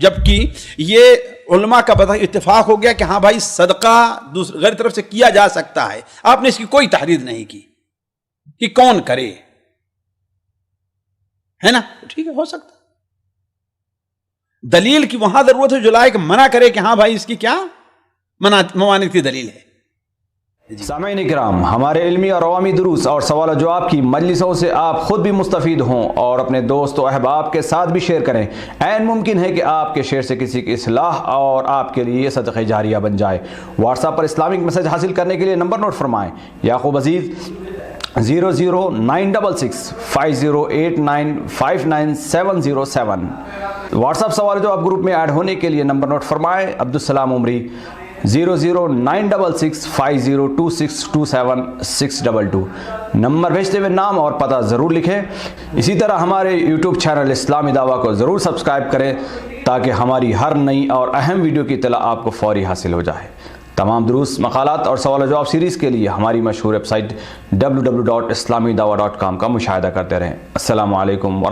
جبکہ یہ علماء کا بتا اتفاق ہو گیا کہ ہاں بھائی صدقہ غیر طرف سے کیا جا سکتا ہے، آپ نے اس کی کوئی تحریر نہیں کی کہ کون کرے، ہے نا؟ ٹھیک ہے، ہو سکتا دلیل کی وہاں ضرورت ہے جو لائق منع کرے کہ ہاں بھائی اس کی کیا ممانعت کی دلیل ہے. سامعین کرام، ہمارے علمی اور عوامی دروس اور سوال و جواب کی مجلسوں سے آپ خود بھی مستفید ہوں اور اپنے دوست و احباب کے ساتھ بھی شیئر کریں. عین ممکن ہے کہ آپ کے شیئر سے کسی کی اصلاح اور آپ کے لیے صدقہ جاریہ بن جائے. واٹس ایپ پر اسلامک میسج حاصل کرنے کے لیے نمبر نوٹ فرمائیں: یعقوب عزیز 00966 5089 59707. واٹس ایپ سوال جو آپ گروپ میں ایڈ ہونے کے لیے نمبر نوٹ فرمائیں: عبدالسلام عمری 00966 502627 622. نمبر بھیجتے ہوئے نام اور پتہ ضرور لکھیں. اسی طرح ہمارے یوٹیوب چینل اسلامی دعویٰ کو ضرور سبسکرائب کریں تاکہ ہماری ہر نئی اور اہم ویڈیو کی اطلاع آپ کو فوری حاصل ہو جائے. تمام دروس، مقالات اور سوال و جواب سیریز کے لیے ہماری مشہور ویب سائٹ www.islamidawah.com کا مشاہدہ کرتے رہیں. السلام علیکم.